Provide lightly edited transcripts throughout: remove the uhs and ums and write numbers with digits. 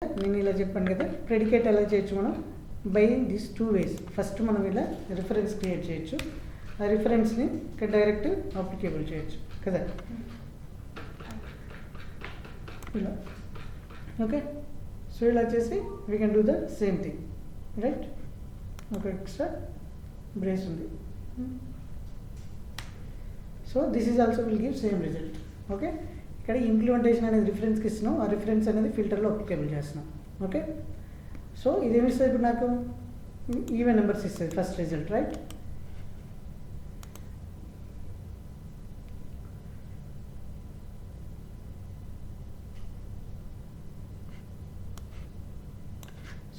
నేను ఇలా చెప్పాను కదా, ప్రెడికేట్ ఎలా చేయొచ్చు మనం by this two ways. First మనం ఇలా రిఫరెన్స్ క్రియేట్ చేయొచ్చు, ఆ రిఫరెన్స్ని ఇక్కడ డైరెక్ట్ అప్లికేబుల్ చేయొచ్చు కదా ఇలా. ఓకే, సో ఇలా చేసి we can do the same thing, right. ఒక ఎక్స్ట్రా బ్రేస్ ఉంది, so this is also will give same result. Okay, ఇక్కడ ఇంప్లిమెంటేషన్ అనేది రిఫరెన్స్కి ఇస్తున్నాం, ఆ రిఫరెన్స్ అనేది ఫిల్టర్లో అప్లికేబుల్ చేస్తున్నాం. ఓకే, సో ఇదేమి ఇస్తుంది ఇప్పుడు నాకు ఈవెన్ నెంబర్స్ ఇస్తుంది first result, right.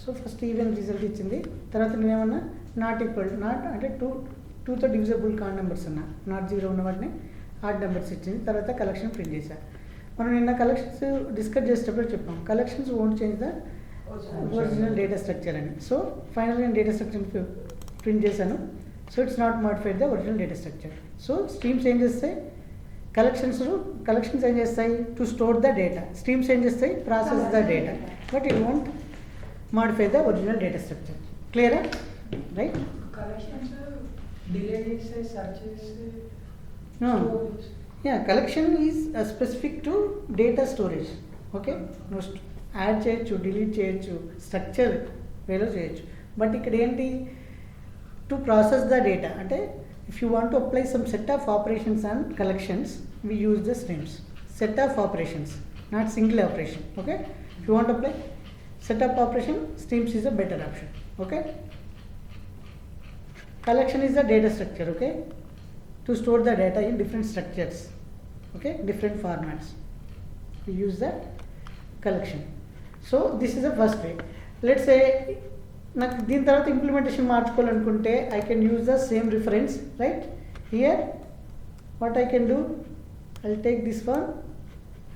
So first even result ఇచ్చింది, తర్వాత నేనేమన్నా నాట్ ఈక్వల్, నాట్ అంటే టూతో డివిజబుల్ కాన్ నెంబర్స్ అన్నా, నాట్ జీరో ఉన్న వాటిని ఆడ్ నెంబర్స్ ఇచ్చింది, తర్వాత కలెక్షన్ ప్రింట్ చేశాను. మనం నిన్న కలెక్షన్స్ డిస్కస్ చేసేటప్పుడు చెప్పాం, collections won't change the original data structure అని. సో ఫైనల్గా నేను డేటా స్ట్రక్చర్ ప్రింట్ చేశాను, so it's not modified the original data structure. So streams ఏం చేస్తాయి, కలెక్షన్స్ ఏం చేస్తాయి to store the data, streams ఏం చేస్తాయి process the data, but it won't modify the original data structure. Clear? Right? Collections delay చేసే search చేసే No. storage. Yeah, collection is specific to data storage. Okay? No, add చేయొచ్చు, delete చేయొచ్చు, structure వేలో చేయొచ్చు. But ఇక్కడ ఏంటి, to process the data అంటే if you want to apply some set of operations and collections we use the streams. Set of operations, not single operation. Okay, if you want apply set up operation, streams is a better option. Okay, collection is the data structure. Okay, to store the data in different structures, okay, different formats, we use the collection. So this is the first way. Let's say నాకు దీని తర్వాత implementation మార్చుకోవాలనుకుంటే I can use the same reference, right. Here what I can do, I'll take this one,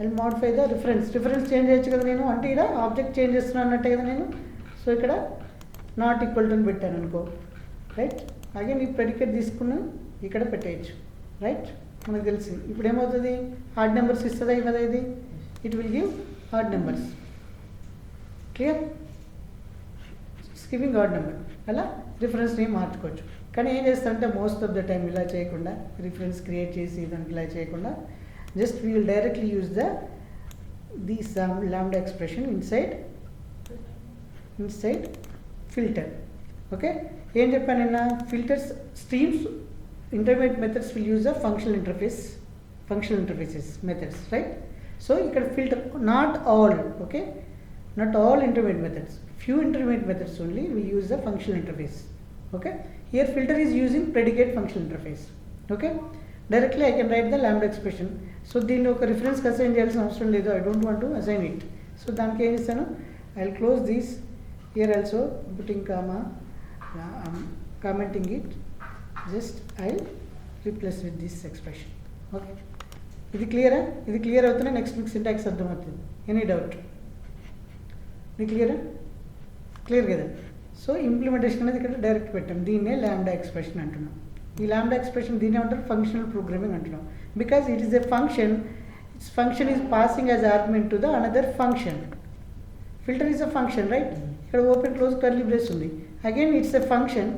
I'll modify the reference change చేయొచ్చు కదా నేను, అంటే ఇక్కడ object change చేస్తున్నాను అన్నట్టే కదా నేను. సో ఇక్కడ నాట్ ఈక్వల్ టు పెట్టాను అనుకో, రైట్. అగైన్ ఈ ప్రెడికేట్ తీసుకుని ఇక్కడ పెట్టేయచ్చు, రైట్. మనకు తెలిసింది ఇప్పుడు ఏమవుతుంది, హార్డ్ నెంబర్స్ ఇస్తుందా ఇవ్వదా, ఇది it will give hard numbers. Clear, it's giving hard number. అలా రిఫరెన్స్ని మార్చుకోవచ్చు. కానీ ఏం చేస్తారంటే మోస్ట్ ఆఫ్ ద టైం ఇలా చేయకుండా, రిఫరెన్స్ క్రియేట్ చేసి దానికి ఇలా చేయకుండా, just we will directly use this lambda expression inside filter. Okay, ఏం చెప్పాను నిన్న, filters streams intermediate methods will use the functional interfaces methods, right. So ఇక్కడ filter not all, okay, not all intermediate methods, few intermediate methods only we use the functional interface. Okay, here filter is using predicate functional interface. Okay, directly I can write the lambda expression. So దీన్ని ఒక రిఫరెన్స్కి assign చేయాల్సిన అవసరం లేదు, I don't want to assign it. So దానికి ఏం చేస్తాను, I will close this, here also putting comma, commenting it, just I replace with this expression. Okay, ఇది క్లియరా? ఇది క్లియర్ అవుతున్నా నెక్స్ట్ మీకు సింటాక్స్ అర్థమవుతుంది. Any doubt? ఇది క్లియరా? క్లియర్ కదా. సో ఇంప్లిమెంటేషన్ అనేది ఇక్కడ డైరెక్ట్ పెట్టాం, దీన్నే ల్యాండా ఎక్స్ప్రెషన్ అంటున్నాం. ఈ ల్యాండా ఎక్స్ప్రెషన్ దీన్ని ఏమంటారు, ఫంక్షనల్ ప్రోగ్రామింగ్ అంటున్నాం. Because it is a function, its function is passing as argument to the another function. Filter is a function, right. ఇక్కడ ఓపెన్ క్లోజ్ కర్లీ బ్రేస్ ఉంది. అగైన్ ఇట్స్ ఎ ఫంక్షన్,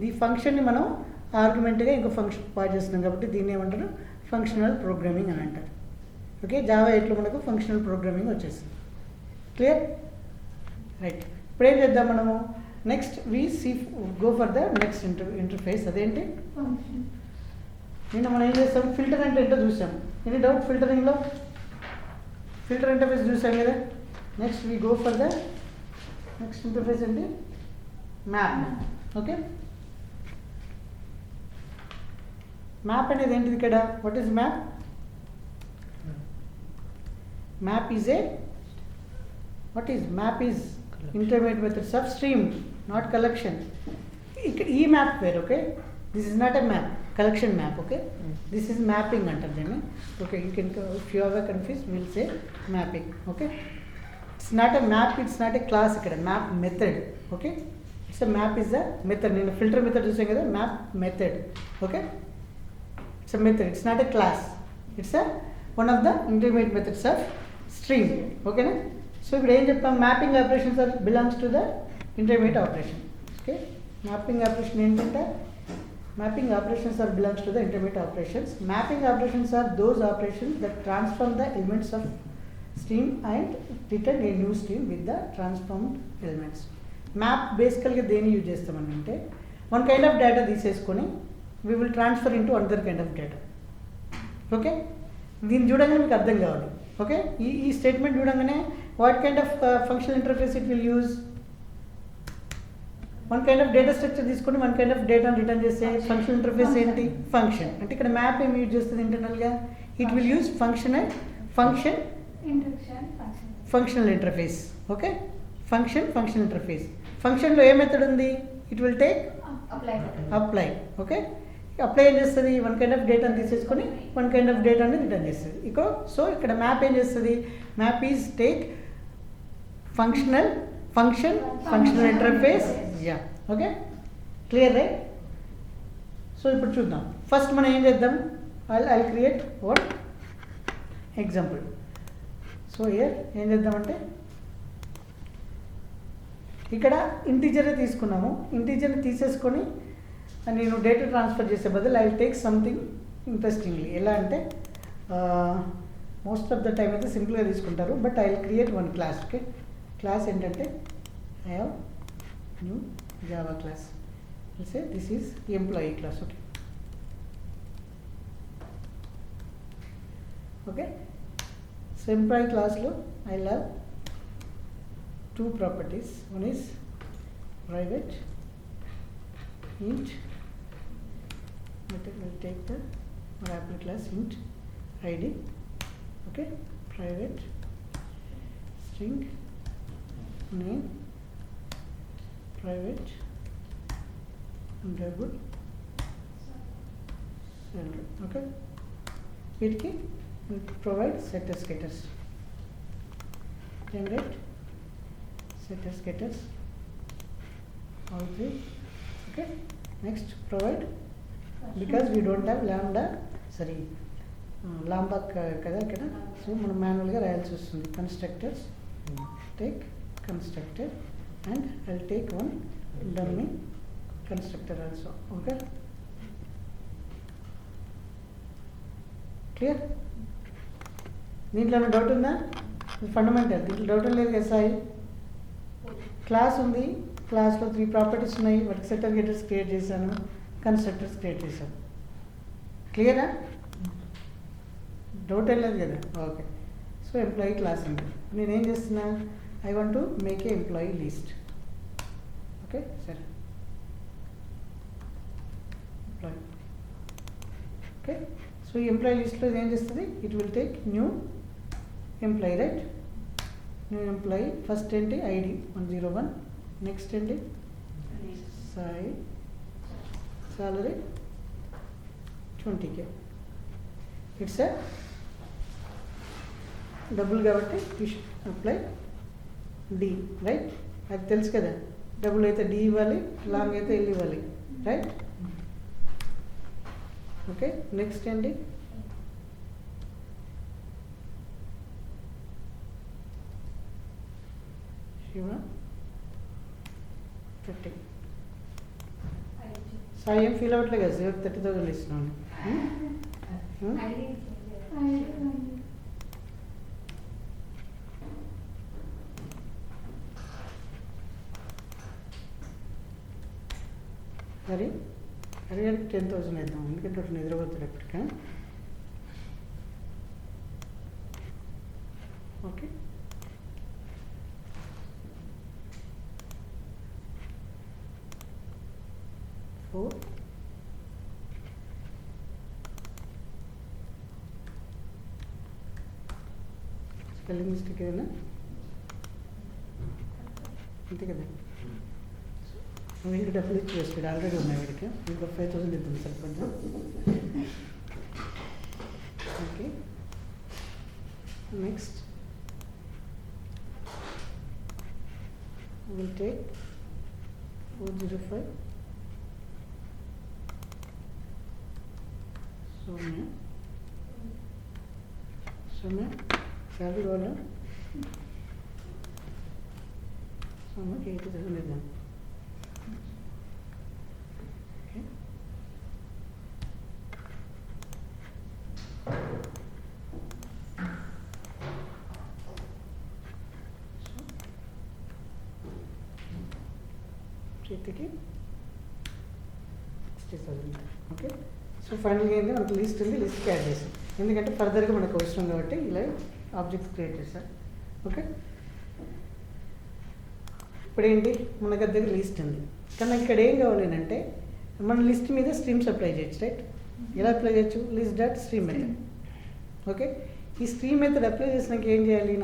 ఈ ఫంక్షన్ని మనం ఆర్గ్యుమెంట్గా ఇంకో function pass చేస్తున్నాం కాబట్టి దీన్ని ఏమంటారు, ఫంక్షనల్ ప్రోగ్రామింగ్ అని అంటారు. ఓకే, జావా 8లో మనకు ఫంక్షనల్ ప్రోగ్రామింగ్ వచ్చేసింది. Clear, right. ఇప్పుడు ఏం చేద్దాం మనము, next go for the next interface. అదేంటి, నిన్న మనం ఏం చేస్తాం, ఫిల్టర్ అంటే ఏంటో చూసాం. ఎనీ డౌట్ ఫిల్టరింగ్లో? ఫిల్టర్ ఇంటర్ఫేస్ చూసాం కదా. Next we go for the next interface ఏంటి, మ్యాప్. ఓకే, మ్యాప్ అనేది ఏంటిది ఇక్కడ, what is map? Map is intermediate methods of stream, not collection. ఇక్కడ ఈ మ్యాప్ వేరు. Okay, this is not a map, collection map. Okay, this is mapping అంటారు దీన్ని. Okay, you can, if you are confused, we'll say mapping. Okay, it's not a map, it's not a class ఇక్కడ, map method. Okay, it's a map is a method. నేను filter method చూసాం కదా, map method. Okay, it's a method, it's not a class, it's a one of the intermediate methods of stream. ఓకేనా? So ఇప్పుడు ఏం చెప్పాం, mapping operations are belongs to the intermediate operation. Okay, mapping operation ఏంటంటే, mapping operations are belongs to the intermediate operations. Mapping operations are those operations that transform the elements of stream and return a new stream with the transformed elements. Map బేసికల్గా దేన్ని use చేస్తామని అంటే, one kind of data తీసేసుకొని we will transfer into another kind of data. Okay, దీన్ని చూడగానే మీకు అర్థం కావాలి. ఓకే, ఈ స్టేట్మెంట్ చూడగానే what kind of functional interface it will use. One kind of data structure తీసుకొని వన్ కైండ్ ఆఫ్ డేటాను రిటర్న్ చేసే ఫంక్షనల్ ఇంటర్ఫేస్ ఏంటి, ఫంక్షన్. అంటే ఇక్కడ మ్యాప్ ఏమి యూజ్ చేస్తుంది ఇంటర్నల్గా, it will use functional interface. Okay, function interface. ఫంక్షన్లో ఏ మెథడ్ ఉంది, it will take apply. Okay, apply ఏం చేస్తుంది, వన్ కైండ్ ఆఫ్ డేటాను తీసేసుకొని వన్ కైండ్ ఆఫ్ డేటాని రిటర్న్ చేస్తుంది. ఇక్కడ మ్యాప్ ఏం చేస్తుంది, map is take functional interface. Yeah, okay, clear right. So ఇప్పుడు చూద్దాం. ఫస్ట్ మనం ఏం చేద్దాం, I create one example. So here ఏం చేద్దామంటే, ఇక్కడ ఇంటీజరే తీసుకున్నాము. ఇంటీజర్ని తీసేసుకొని నేను డేటా ట్రాన్స్ఫర్ చేసే బదులు I will take something interestingly. ఎలా అంటే మోస్ట్ ఆఫ్ ద టైం అయితే సింపుల్గా తీసుకుంటారు, but I will create one class. Okay, class ఏంటంటే I have new Java class. Say this is employee class. Okay, okay, so employee క్లాస్లో I have two properties. One is private int, we'll take the Apple class int id. Okay, private string name, private underscore salary. Okay, వీటికి provide setters getters. Generate setters all three. Okay, next provide, because we don't have lambda కదా ఇక్కడ, so మనం మాన్యువల్గా రాయాల్సి వస్తుంది. Constructors take constructor and I take one dummy constructor also. Okay, clear. దీంట్లో ఏమైనా doubt ఉందా, ఫండమెంటల్. దీంట్లో డౌట్ లేదు కదా సాయి. క్లాస్ ఉంది, క్లాస్లో 3 ప్రాపర్టీస్ ఉన్నాయి, వాటికి సెట్టర్ గెటర్స్ క్రియేట్ చేశాను, కన్స్ట్రక్టర్స్ క్రియేట్ చేశాను. క్లియరా, డౌట్ ఏం లేదు కదా. ఓకే, సో ఎంప్లాయీ క్లాస్ ఉంది. నేనేం చేస్తున్నా, I want to make a employee list. Okay, సరే, ఎంప్లాయీ. ఓకే, సో ఈ ఎంప్లాయీ లిస్ట్లో ఏం చేస్తుంది, it will take new employee. Right, new employee. First ఏంటి, ఐడి 101. నెక్స్ట్ ఏంటి, Sai, salary 20K. It's a double కాబట్టి అప్లై డి. రైట్, అది తెలుసు కదా, డబుల్ అయితే డి ఇవ్వాలి, లాంగ్ అయితే ఎల్ ఇవ్వాలి. Right, okay. నెక్స్ట్ ఏంటి, శివ 30. సాయి ఏం ఫీల్ అవ్వట్లేదు కదా, 30,000 ఇస్తున్నాను. సరే, హరిగారికి 10,000 ఇద్దాం, ఎందుకంటే అటు నిద్రపోతాడు ఎప్పటికా. ఓకే, స్పెల్లింగ్ మిస్టేక్ ఏదైనా అంతే కదా. వీడికి డబ్బులు ఇచ్చి వేస్తాడు, ఆల్రెడీ ఉన్నాయి వీడికి. వీడికి 5,000 ఇద్దాం సరిపోద్దా. Okay, next will take 405 Soumya salary వాళ్ళ చదివిద్దాం. ఓకే, ప్రీతికి 60,000. ఓకే, సో ఫైనల్గా ఏంది మనకు లిస్ట్ ఉంది, లిస్ట్కి యాడ్ చేసాం ఎందుకంటే ఫర్దర్గా మనకు అవసరం కాబట్టి ఇలా ఆబ్జెక్ట్స్ క్రియేట్ చేశారు. ఓకే, ఇప్పుడు ఏంటి మన దగ్గర లిస్ట్ ఉంది కానీ ఇక్కడ ఏం కావాలి అంటే మన లిస్ట్ మీద స్ట్రీమ్స్ అప్లై చేయొచ్చు. రైట్, ఎలా అప్లై చేయొచ్చు? List dot stream method. Okay, ఈ స్ట్రీమ్ మెథడ్ అప్లై చేసినాక ఏం చేయాలి?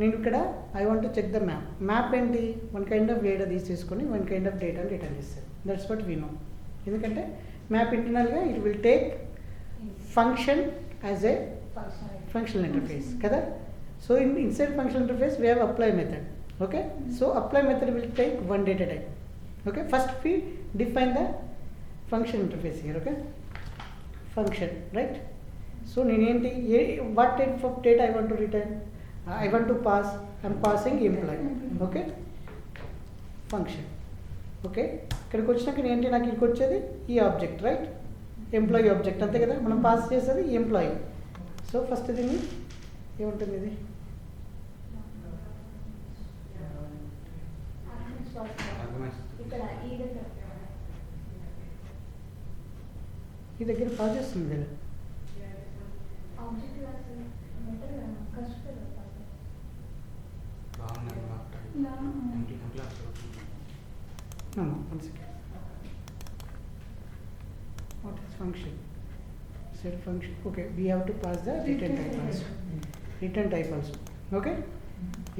నేను ఇక్కడ I want to check the map. Map ఏంటి? వన్ కైండ్ ఆఫ్ డేటా తీసేసుకొని వన్ కైండ్ ఆఫ్ డేటాని రిటర్న్ చేస్తారు. That's what we know. ఎందుకంటే మ్యాప్ ఇంటర్నల్గా it will take function as a functional interface కదా. So inside functional interface we have apply method. Okay, so apply method will take one data type. Okay, first we define the function interface here. Okay, function, right? So what type of data I want to return? I want to pass, I'm passing employee. Okay, function. Okay, ఇక్కడికి వచ్చినాక ఏంటి నాకు ఇక్కడికి వచ్చేది ఈ object, right? Employee object అంతే కదా, మనం పాస్ చేసేది ఎంప్లాయీ. సో ఫస్ట్ దీన్ని ఏముంటుంది? ఇది ఈ దగ్గర పాస్ చేస్తుంది కదా. One second. What is function? Set function. Okay, we have to pass the return type also. Return type also. Okay?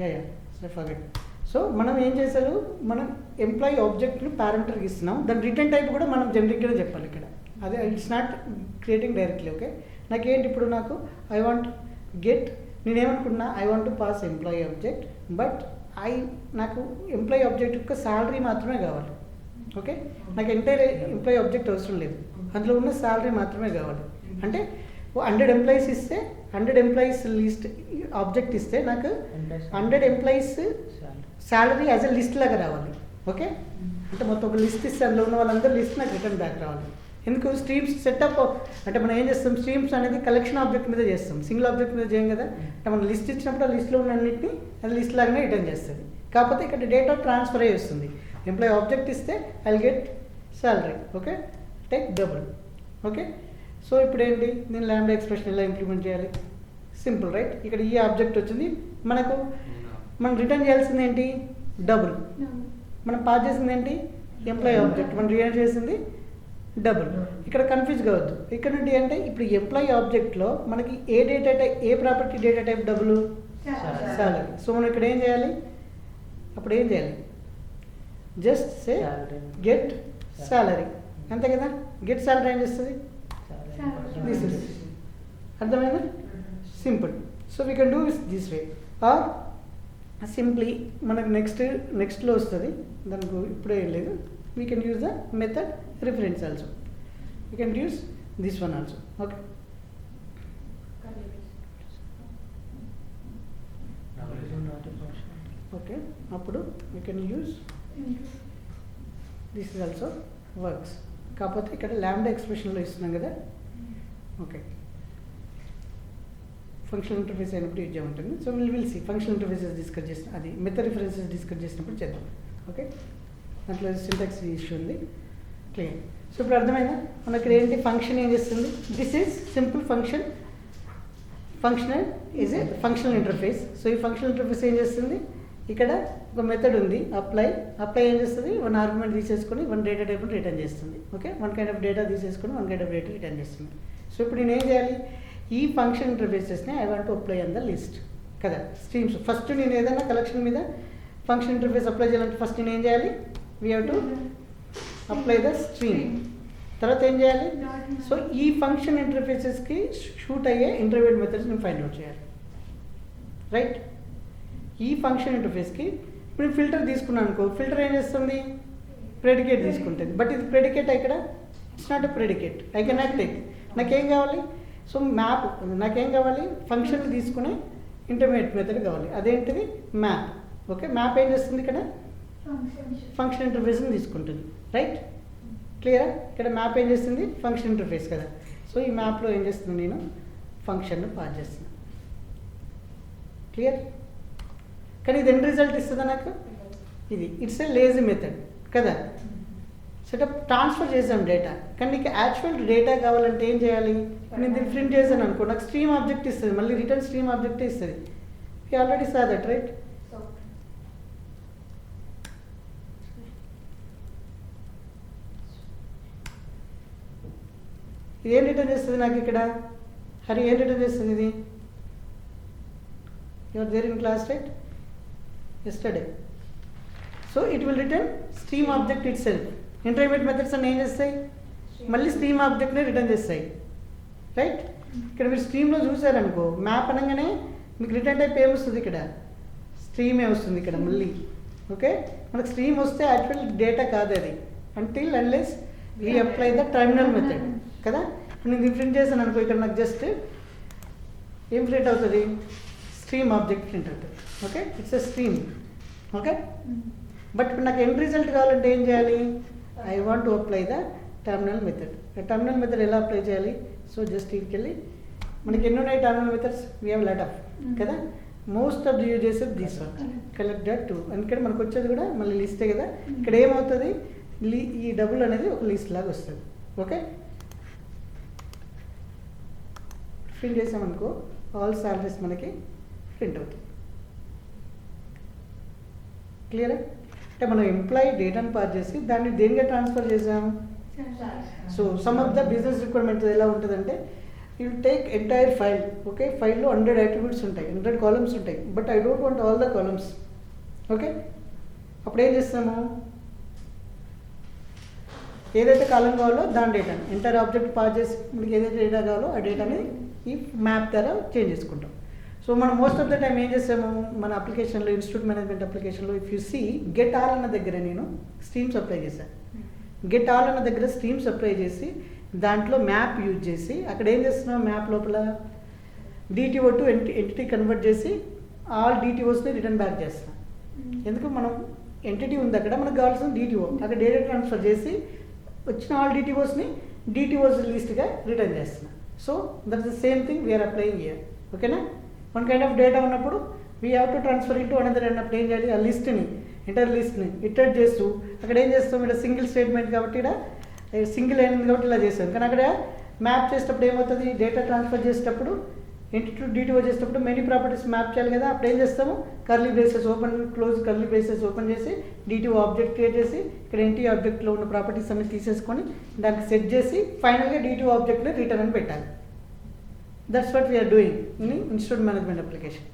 Yeah. So forget. So మనం ఏం చేశారు? మనం ఎంప్లాయీ ఆబ్జెక్ట్ని పారామీటర్కి ఇస్తున్నాం, దాని రిటర్న్ టైప్ కూడా మనం జనరిక్గానే చెప్పాలి ఇక్కడ. అదే it's not creating directly. Okay, నాకేంటి ఇప్పుడు నాకు ఐ వాంట్ గెట్, నేనేమనుకున్నా I want to pass employee object, but నాకు ఎంప్లాయీ ఆబ్జెక్ట్ యొక్క శాలరీ మాత్రమే కావాలి. ఓకే, నాకు ఎంటైర్ ఎంప్లాయీ ఆబ్జెక్ట్ అవసరం లేదు, అందులో ఉన్న శాలరీ మాత్రమే కావాలి. అంటే 100 ఎంప్లాయీస్ ఇస్తే 100 ఎంప్లాయీస్ లిస్ట్ ఆబ్జెక్ట్ ఇస్తే నాకు 100 employees salary as a list లాగా రావాలి. ఓకే, అంటే మొత్తం ఒక లిస్ట్ ఇస్తే అందులో ఉన్న వాళ్ళందరూ లిస్ట్ నాకు రిటర్న్ బ్యాక్ రావాలి. ఎందుకు? స్ట్రీమ్స్ సెటప్ అంటే మనం ఏం చేస్తాం? స్ట్రీమ్స్ అనేది కలెక్షన్ ఆబ్జెక్ట్ మీద చేస్తాం, సింగిల్ ఆబ్జెక్ట్ మీద చేయం కదా. అంటే మనం లిస్ట్ ఇచ్చినప్పుడు ఆ లిస్ట్లో ఉన్న అన్నింటినీ అది లిస్ట్ లాగానే రిటర్న్ చేస్తుంది. కాకపోతే ఇక్కడ డేటా ట్రాన్స్ఫర్ అయ్యి వస్తుంది. ఎంప్లాయీ ఆబ్జెక్ట్ ఇస్తే I get salary. Okay, take double. Okay, so ఇప్పుడు ఏంటి? నేను ల్యాండా ఎక్స్ప్రెషన్ ఎలా ఇంప్లిమెంట్ చేయాలి? Simple, right? ఇక్కడ ఈ ఆబ్జెక్ట్ వచ్చింది, మనం రిటర్న్ చేయాల్సింది ఏంటి? డబుల్. మనం పాస్ చేసింది ఏంటి? Employee object. మనం రిటర్న్ చేసింది డబుల్. ఇక్కడ కన్ఫ్యూజ్ కావద్దు. ఇక్కడ నుండి అంటే ఇప్పుడు ఎంప్లాయీ ఆబ్జెక్ట్లో మనకి ఏ డేటా టైప్, ఏ property data type? Double salary. So మనం ఇక్కడ ఏం చేయాలి? అప్పుడు ఏం చేయాలి? జస్ట్ సే గెట్ శాలరీ, అంతే కదా. గెట్ శాలరీ ఏం చేస్తుంది? దిస్ ఇస్ అర్థమైందా? Simple. So we can do this way, or simply మనకు నెక్స్ట్లో వస్తుంది, దానికి ఇప్పుడే ఏం లేదు. We can use the method reference also, we can use this one also. Okay, okay, అప్పుడు we can use this is also works. కాకపోతే ఇక్కడ ల్యాండా ఎక్స్ప్రెషన్లో ఇస్తున్నాం కదా. ఓకే, ఫంక్షనల్ ఇంటర్ఫేస్ అయినప్పుడు యూజ్ ఉంటుంది. So will see functional interfaces discuss చేసిన, అది మెథడ్ రిఫరెన్సెస్ డిస్కస్ చేసినప్పుడు చేద్దాం. ఓకే, దాంట్లో సింటాక్స్ ఇష్యూ ఉంది, క్లియర్. సో ఇప్పుడు అర్థమైందా? మనకి ఇక్కడ ఏంటి? ఫంక్షన్ ఏం చేస్తుంది? This is simple function. Functional is a functional interface. So ఈ ఫంక్షనల్ ఇంటర్ఫేస్ ఏం చేస్తుంది? ఇక్కడ ఒక మెథడ్ ఉంది అప్లై ఏం చేస్తుంది? వన్ ఆర్గ్యుమెంట్ తీసేసుకొని వన్ డేటా టైప్ని రిటర్న్ చేస్తుంది. Okay, one kind of data తీసేసుకొని one kind of data return చేస్తుంది. సో ఇప్పుడు నేను ఏం చేయాలి? ఈ ఫంక్షన్ ఇంటర్ఫేసెస్ని I want to apply on the list కదా. స్ట్రీమ్స్ ఫస్ట్ నేను ఏదైనా కలెక్షన్ మీద ఫంక్షన్ ఇంటర్ఫేస్ అప్లై చేయాలంటే ఫస్ట్ నేను ఏం చేయాలి? We have to apply the stream. తర్వాత ఏం చేయాలి? సో ఈ ఫంక్షన్ ఇంటర్ఫేసెస్కి షూట్ అయ్యే ఇంటర్మీడియట్ మెథడ్స్ నేను ఫైండ్ అవుట్ చేయాలి, రైట్? ఈ ఫంక్షన్ ఇంటర్ఫేస్కి ఇప్పుడు ఫిల్టర్ తీసుకున్నాను అనుకో, ఫిల్టర్ ఏం చేస్తుంది? ప్రెడికేట్ తీసుకుంటుంది. బట్ ఇది ప్రెడికేట్ ఇక్కడ, it's not a predicate. I can not take. నాకేం కావాలి? సో నాకేం కావాలి? ఫంక్షన్ తీసుకునే ఇంటర్మీడియట్ మెథడ్ కావాలి. అదేంటిది? మ్యాప్. ఓకే, మ్యాప్ ఏం చేస్తుంది ఇక్కడ ఫంక్షన్ ఇంటర్ఫేస్ని తీసుకుంటుంది, రైట్? క్లియరా? ఇక్కడ మ్యాప్ ఏం చేస్తుంది ఫంక్షన్ ఇంటర్ఫేస్ కదా. సో ఈ మ్యాప్లో ఏం చేస్తుంది, నేను ఫంక్షన్ను పాస్ చేస్తున్నాను. క్లియర్? కానీ ఇది ఎండ్ రిజల్ట్ ఇస్తుందా నాకు? ఇది ఇట్స్ ఏ లేజీ మెథడ్ కదా. సెటప్ ట్రాన్స్ఫర్ చేసాం డేటా, కానీ నీకు యాక్చువల్ డేటా కావాలంటే ఏం చేయాలి? నేను దీన్ని ప్రింట్ చేశాను అనుకో, నాకు స్ట్రీమ్ ఆబ్జెక్ట్ ఇస్తుంది, మళ్ళీ రిటర్న్ స్ట్రీమ్ ఆబ్జెక్టే ఇస్తుంది. You already saw that, right? ఇది ఏం రిటర్న్ చేస్తుంది నాకు ఇక్కడ? హరి ఏం రిటర్న్ చేస్తుంది ఇది? Your there in class, right? Yesterday. So it will return stream object itself. Intermediate methods అన్నీ ఏం చేస్తాయి? మళ్ళీ స్ట్రీమ్ ఆబ్జెక్ట్నే రిటర్న్ చేస్తాయి, రైట్? ఇక్కడ మీరు స్ట్రీమ్లో చూసారనుకో, మ్యాప్ అనగానే మీకు రిటర్న్ టైప్ ఏమొస్తుంది? ఇక్కడ స్ట్రీమే వస్తుంది ఇక్కడ మళ్ళీ. ఓకే, మనకు స్ట్రీమ్ వస్తే యాక్చువల్ డేటా కాదు అది, until unless we apply the terminal method కదా. నేను ఇది ప్రింట్ చేశాను అనుకో, ఇక్కడ నాకు జస్ట్ ఏం ప్రింట్ అవుతుంది? స్ట్రీమ్ ఆబ్జెక్ట్ ప్రింట్ అవుతుంది. Okay, it's a stream. Okay, but ఇప్పుడు నాకు ఎండ్ రిజల్ట్ కావాలంటే ఏం చేయాలి? I want to apply the terminal method. Terminal method ఎలా అప్లై చేయాలి? సో జస్ట్ ఇక్కడికి మనకి ఎన్ని ఉన్నాయి terminal methods? We have lot of కదా. Most of the uses of this one, collect that to. అందుకని మనకు వచ్చేది కూడా మళ్ళీ లిస్టే కదా. ఇక్కడ ఏమవుతుంది? ఈ డబుల్ అనేది ఒక లిస్ట్ లాగా వస్తుంది. ఓకే, ప్రింట్ చేసామనుకో, ఆల్ సాలరీస్ మనకి ప్రింట్ అవుతుంది. క్లియరా? అంటే మనం ఎంప్లాయీ డేటాను పాస్ చేసి దాన్ని దేనిగా ట్రాన్స్ఫర్ చేసాం? So some of the business requirement ఎలా ఉంటుందంటే, you take entire file. Okay, ఫైల్లో 100 అట్రిబ్యూట్స్ ఉంటాయి, 100 కాలమ్స్ ఉంటాయి, but I don't want all the columns. Okay, అప్పుడు ఏం చేస్తాము? ఏదైతే కాలం కావాలో దాని డేటాని ఎంటైర్ ఆబ్జెక్ట్ పాస్ చేసి మనకి ఏదైతే డేటా కావాలో ఆ డేటాని ఈ మ్యాప్ ద్వారా చేంజ్ చేసుకుంటాం. సో మనం మోస్ట్ ఆఫ్ ద టైం ఏం చేస్తాము? మన అప్లికేషన్లో, ఇన్స్టిట్యూట్ మేనేజ్మెంట్ అప్లికేషన్లో, if you see get all అన్న దగ్గర నేను స్ట్రీమ్స్ అప్లై చేశాను. గెట్ ఆల్ అన్న దగ్గర స్ట్రీమ్స్ అప్లై చేసి దాంట్లో మ్యాప్ యూజ్ చేసి అక్కడ ఏం చేస్తున్నాం? మ్యాప్ లోపల డిటిఓ టు ఎంటిటీ కన్వర్ట్ చేసి ఆల్ డిటిఓస్ని రిటర్న్ బ్యాక్ చేస్తున్నాం. ఎందుకు? మనం ఎంటిటీ ఉంది అక్కడ, మనకు కావాల్సిన డిటిఓ, అక్కడ డేటా ట్రాన్స్ఫర్ చేసి వచ్చిన ఆల్ డిటిఓస్ని డిటిఓస్ లిస్ట్గా రిటర్న్ చేస్తున్నాం. So that is the same thing we're applying here. ఓకేనా? వన్ కైండ్ ఆఫ్ డేటా ఉన్నప్పుడు we have to transfer into another అన్నప్పుడు ఏం చేయాలి? ఆ లిస్ట్ని, ఎంటర్ లిస్ట్ని ఇటరేట్ చేస్తూ అక్కడ ఏం చేస్తాం? ఇక్కడ సింగిల్ స్టేట్మెంట్ కాబట్టి ఇక్కడ సింగిల్ అయింది కాబట్టి ఇలా చేస్తాం. కానీ అక్కడ మ్యాప్ చేసేటప్పుడు ఏమవుతుంది? డేటా ట్రాన్స్ఫర్ చేసేటప్పుడు ఎంటిటీ టు డిటిఓ చేసేటప్పుడు మెనీ ప్రాపర్టీస్ మ్యాప్ చేయాలి కదా. అప్పుడు ఏం చేస్తాము? Curly braces open, close curly braces open చేసి డిటిఓ ఆబ్జెక్ట్ క్రియేట్ చేసి ఇక్కడ ఎంటీ ఆబ్జెక్ట్లో ఉన్న ప్రాపర్టీస్ అన్ని తీసేసుకొని దానికి సెట్ చేసి ఫైనల్గా డిటిఓ ఆబ్జెక్ట్ని రిటర్న్ అని పెట్టాలి. That's what we're doing in institute management application.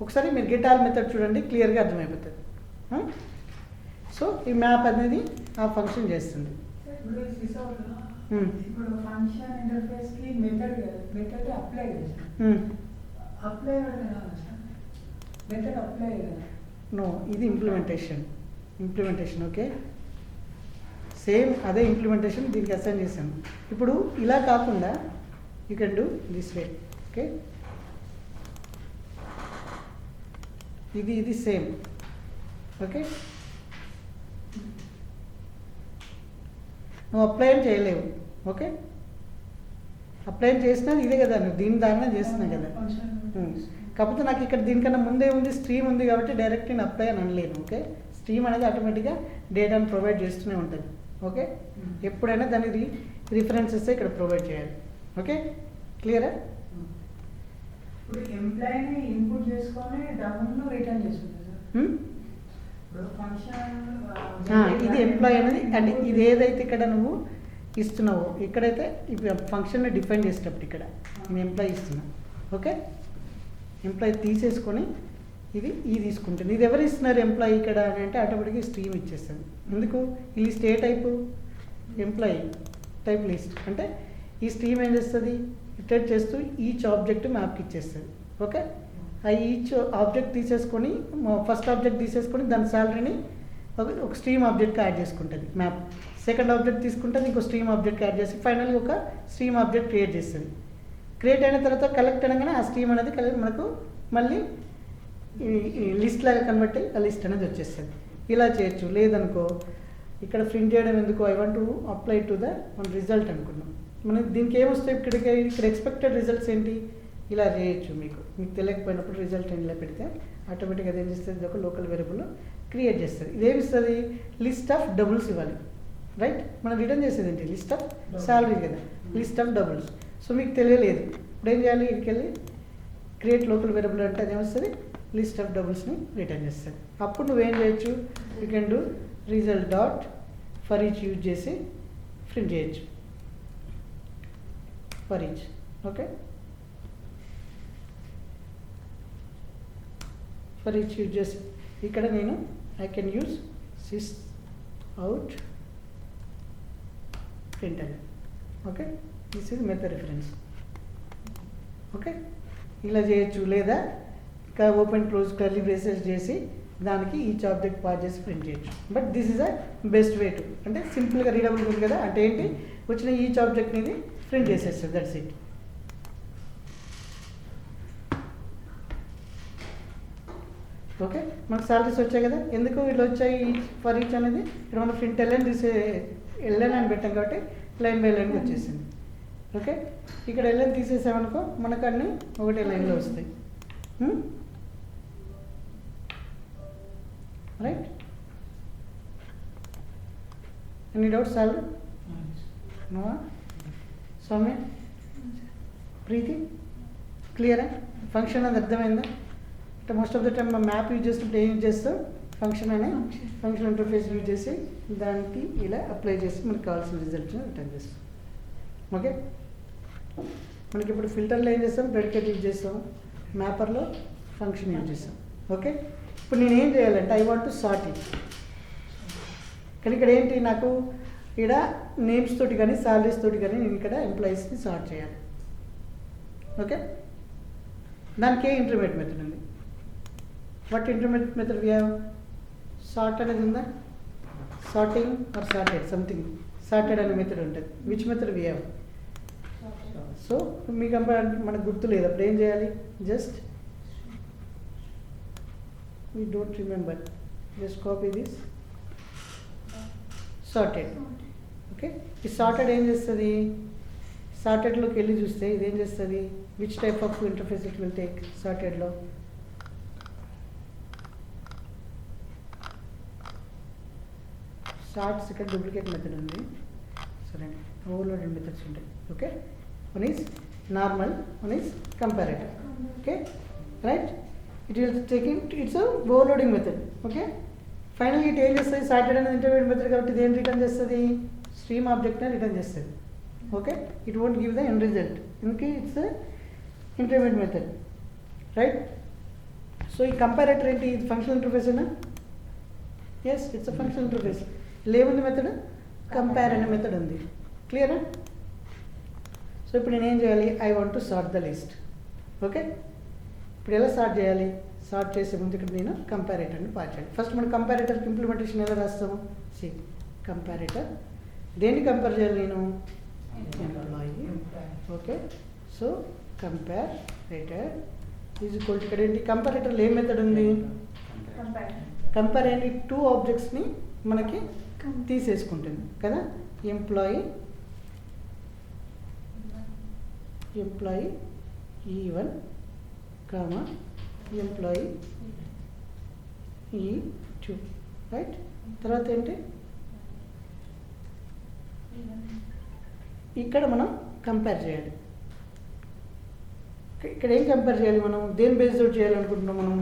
ఒకసారి మీరు గెట్ ఆల్ మెథడ్ చూడండి, క్లియర్గా అర్థమైపోతుంది. సో ఈ మ్యాప్ అనేది ఆ ఫంక్షన్ చేస్తుంది. ఇప్పుడు ఫంక్షన్ ఇంటర్ఫేస్ కి మెథడ్ అప్లై చేస్తాం. అప్లై మెథడ్ అప్లై కదా. నో, ఇది ఇంప్లిమెంటేషన్. ఓకే, సేమ్ అదే ఇంప్లిమెంటేషన్ దీనికి అసైన్ చేశాను. ఇప్పుడు ఇలా కాకుండా you can do this way. Okay, ఇది సేమ్. ఓకే, నువ్వు అప్లై అని చేయలేవు. ఓకే, అప్లై చేసినా ఇదే కదా, నువ్వు దీని దారినే చేస్తున్నావు కదా. కాకపోతే నాకు ఇక్కడ దీనికన్నా ముందే ఉంది, స్ట్రీమ్ ఉంది కాబట్టి డైరెక్ట్ నేను అప్లై అని అనలేను. ఓకే, స్ట్రీమ్ అనేది ఆటోమేటిక్గా డేటాను ప్రొవైడ్ చేస్తూనే ఉంటుంది. ఓకే, ఎప్పుడైనా దాని రిఫరెన్సెస్ ఇక్కడ ప్రొవైడ్ చేయాలి. ఓకే, క్లియరా? ఇప్పుడు ఎంప్లాయీని ఇన్పుట్ చేసుకొని డౌన్ రిటర్న్ చేసుకుంటారు సార్. ఇది ఎంప్లాయీ అనేది, అంటే ఇది ఏదైతే ఇక్కడ నువ్వు ఇస్తున్నావో, ఇక్కడైతే ఇప్పుడు ఫంక్షన్ని డిఫైన్ చేసేటప్పుడు ఇక్కడ నేను ఎంప్లాయీ ఇస్తున్నాను. ఓకే, ఎంప్లాయీ తీసేసుకొని ఇది తీసుకుంటుంది. ఇది ఎవరు ఇస్తున్నారు ఎంప్లాయీ ఇక్కడ అని అంటే ఆటోమేటిక్గా స్ట్రీమ్ ఇచ్చేస్తుంది. ఎందుకు? ఈ లిస్ట్ ఏ టైపు? Employee type list. అంటే ఈ స్ట్రీమ్ ఏం చేస్తుంది? ఇటరేట్ చేస్తూ ఈచ్ ఆబ్జెక్ట్ మ్యాప్కి ఇచ్చేస్తుంది. ఓకే, ఆ ఈచ్ ఆబ్జెక్ట్ తీసేసుకొని ఫస్ట్ ఆబ్జెక్ట్ తీసేసుకొని దాని శాలరీని ఒక స్ట్రీమ్ ఆబ్జెక్ట్కి యాడ్ చేసుకుంటుంది మ్యాప్. సెకండ్ ఆబ్జెక్ట్ తీసుకుంటుంది, ఇంకో స్ట్రీమ్ ఆబ్జెక్ట్ యాడ్ చేసి ఫైనల్గా ఒక స్ట్రీమ్ ఆబ్జెక్ట్ క్రియేట్ చేస్తుంది. క్రియేట్ అయిన తర్వాత కలెక్ట్ అనగానే ఆ స్ట్రీమ్ అనేది మనకు మళ్ళీ ఈ లిస్ట్ లాగా కన్వర్ట్ అయ్యి ఆ లిస్ట్ అనేది వచ్చేస్తుంది. ఇలా చేయొచ్చు. లేదనుకో ఇక్కడ ప్రింట్ చేయడం ఎందుకు, I want to apply to the మన రిజల్ట్ అనుకున్నాం. మనకి దీనికి ఏమొస్తాయి ఇక్కడ ఎక్స్పెక్టెడ్ రిజల్ట్స్ ఏంటి, ఇలా చేయొచ్చు. మీకు తెలియకపోయినప్పుడు రిజల్ట్ ఇలా పెడితే ఆటోమేటిక్గా అది ఏం చేస్తుంది, ఒక లోకల్ వేరియబుల్ క్రియేట్ చేస్తుంది. ఇదేమిస్తుంది, లిస్ట్ ఆఫ్ డబుల్స్ ఇవ్వాలి. రైట్, మనం రిటర్న్ చేసేది ఏంటి, లిస్ట్ ఆఫ్ శాలరీ కదా, లిస్ట్ ఆఫ్ డబుల్స్. సో మీకు తెలియలేదు, ఇప్పుడు ఏం చేయాలి, ఇక్కడికి వెళ్ళి క్రియేట్ లోకల్ వేరియబుల్ అంటే అది ఏమొస్తుంది, లిస్ట్ ఆఫ్ డబుల్స్ని రిటర్న్ చేస్తుంది. అప్పుడు నువ్వేం చేయొచ్చు, you can do result dot for each use చేసి ప్రింట్ చేయొచ్చు, for each. Okay, for each use చేసి ఇక్కడ నేను I can use sys out print అని. Okay, this is method reference. Okay, ఇలా చేయొచ్చు. లేదా ఓపెన్ క్లోజ్ కర్లీ బ్రేసెస్ చేసి దానికి ఈచ్ ఆబ్జెక్ట్ పాస్ చేసి ప్రింట్ చేయొచ్చు. But this is a best way to, అంటే సింపుల్గా రీడబుల్ ఉంది కదా, అంటే ఏంటి, వచ్చిన ఈచ్ ఆబ్జెక్ట్ని ఇది ప్రింట్ చేసేస్తుంది. That's it. ఓకే, మనకు సాలరీస్ వచ్చాయి కదా, ఎందుకు వీళ్ళు వచ్చాయి ఫర్ ఈచ్ అనేది, ఇక్కడ మనం ప్రింట్ ఎల్ఎన్ అని పెట్టాం కాబట్టి లైన్ బై లైన్కి వచ్చేసింది. ఓకే, ఇక్కడ ఎల్ఎన్ తీసేసామనుకో మనకు అన్నీ ఒకటే లైన్లో వస్తాయి. Right, any doubts solve? No? Soumya, Preeti, క్లియరా? ఫంక్షన్ అది అర్థమైందా? అంటే మోస్ట్ ఆఫ్ ద టైం మా మ్యాప్ యూజ్ చేస్తుంటే ఏం యూజ్ చేస్తాం, ఫంక్షన్ అనే ఫంక్షన్ ఇంటర్ఫేస్ యూజ్ చేసి దానికి ఇలా అప్లై చేసి మనకు కావాల్సిన రిజల్ట్ని రిటర్న్ చేస్తాం. ఓకే, మనకి ఇప్పుడు ఫిల్టర్లో ఏం చేస్తాం, ప్రెడికేట్ యూజ్ చేస్తాం, మ్యాపర్లో ఫంక్షన్ యూజ్ చేస్తాం. ఓకే, ఇప్పుడు నేను ఏం చేయాలంటే I want to sort it. కానీ ఇక్కడ ఏంటి, నాకు ఇక్కడ నేమ్స్ తోటి కానీ సాలరీస్ తోటి కానీ నేను ఇక్కడ ఎంప్లాయీస్ని సార్ట్ చేయాలి. ఓకే, దానికి ఏ ఇంటర్మీడియట్ మెథడ్ ఉంది, what intermediate method we have, sort అనేది ఉందా, sorting or sorted something, sorted అనే మెథడ్ ఉంటుంది. Which method we have? So మీకు మనకు గుర్తు లేదు, అప్పుడు ఏం చేయాలి, just we don't remember, just copy this sorted. Okay, ఈ సార్టెడ్ ఏం చేస్తుంది, సార్టెడ్లోకి వెళ్ళి చూస్తే ఇది ఏం చేస్తుంది, which type of interface it will take. సార్టెడ్లో సార్ట్స్ ఇక్కడ డూప్లికేట్ మెథడ్ ఉంది, సరే, ఓవర్లోడెడ్ మెథడ్స్ ఉంటాయి. Okay, one is normal, one is comparative. Okay, right, it will taking it's overloading method. Okay, ఫైనల్గా ఇట్ ఏం చేస్తుంది, సార్టెడ్ అనేది ఇంటర్మీడియట్ మెథడ్ కాబట్టి ఇది ఏం రిటర్న్ చేస్తుంది, స్ట్రీమ్ ఆబ్జెక్ట్ని రిటర్న్ చేస్తుంది. Okay, it won't give the end result, ఎందుకు it's intermediate method. Right, so ఈ కంపారేటర్ ఏంటి, ఇది ఫంక్షనల్ ఇంటర్ఫేస్ అయినా, yes it's a functional interface. లేవుంది మెథడ్, కంపేర్ అనే మెథడ్ ఉంది. క్లియరా? సో ఇప్పుడు నేను ఏం చేయాలి, I want to sort the list. Okay, ఇప్పుడు ఎలా సార్ట్ చేయాలి, సార్ట్ చేసే ముందు ఇక్కడ నేను కంపారేటర్ని పాస్ చేయాలి. ఫస్ట్ మనం కంపారేటర్కి ఇంప్లిమెంటేషన్ ఎలా రాస్తాము, సి కంపారేటర్, దేన్ని కంపేర్ చేయాలి నేను, employee. Okay, so comparator is equal to, ఇక్కడ ఏంటి కంపారేటర్లో ఏ మెథడ్ ఉంది, కంపేర్ అయ్యి టూ ఆబ్జెక్ట్స్ని మనకి తీసేసుకుంటుంది కదా, employee E1 comma employee E2. Right, తర్వాత ఏంటి, ఇక్కడ మనం కంపేర్ చేయాలి. ఇక్కడ ఏం కంపేర్ చేయాలి, మనం దేని బేస్ తోటి చేయాలనుకుంటున్నాం, మనం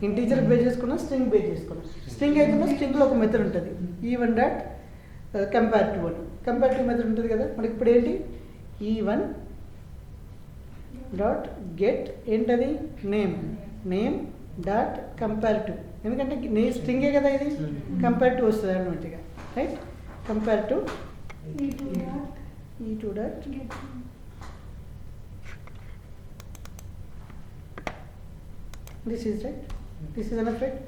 ఇంటీజర్ బేస్ చేసుకున్నాం, స్ట్రింగ్ బేస్ చేసుకున్నాం. స్ట్రింగ్ అయితే స్ట్రింగ్లో ఒక మెథడ్ ఉంటుంది, E1 dot compare to method ఉంటుంది కదా. మనకి ఇప్పుడు ఏంటి, E1 డాట్ గెట్ ఏంటది, నేమ్ డాట్ కంపేర్ టు, ఎందుకంటే స్ట్రింగే కదా ఇది, కంపేర్ టు వస్తుంది అన్నట్టుగా. Right, compare to E2 dot this is right, this is an effect.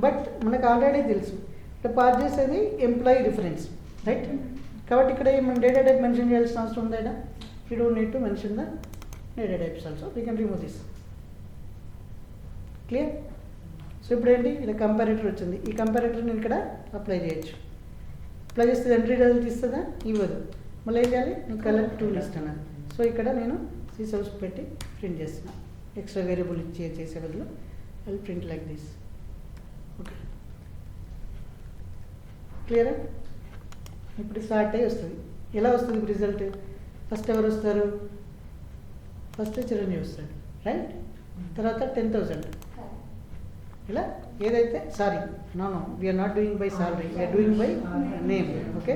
But మనకు ఆల్రెడీ తెలుసు ఇక్కడ పాస్ చేసేది ఎంప్లాయీ రిఫరెన్స్. రైట్, కాబట్టి ఇక్కడ మనం డేటా టైప్ మెన్షన్ చేయాల్సిన అవసరం ఉందా, you don't need to mention the data types also, we can remove this. Clear? So ఇప్పుడు ఏంటి, ఇలా కంపారేటర్ వచ్చింది. ఈ కంపారేటర్ నేను ఇక్కడ అప్లై చేయొచ్చు. అప్లై చేస్తే ఎంట్రీ రిజల్ట్ ఇస్తుందా? ఇవ్వదు. మళ్ళీ ఏం చేయాలి, నేను కలర్ టూల్ ఇస్తున్నాను. సో ఇక్కడ నేను సి సౌస్ పెట్టి ప్రింట్ చేస్తున్నాను. ఎక్స్ట్రా వేరియబుల్ చేసే బదులు I print like this. Okay, క్లియరా? ఇప్పుడు స్టార్ట్ అయ్యి వస్తుంది. ఎలా వస్తుంది రిజల్ట్? ఫస్ట్ ఎవరు వస్తారు? ఫస్ట్ చిరంజీవి వస్తాడు, రైట్? తర్వాత 10,000. ఇలా ఏదైతే, sorry no we're not doing by salary, we're doing by name. Okay,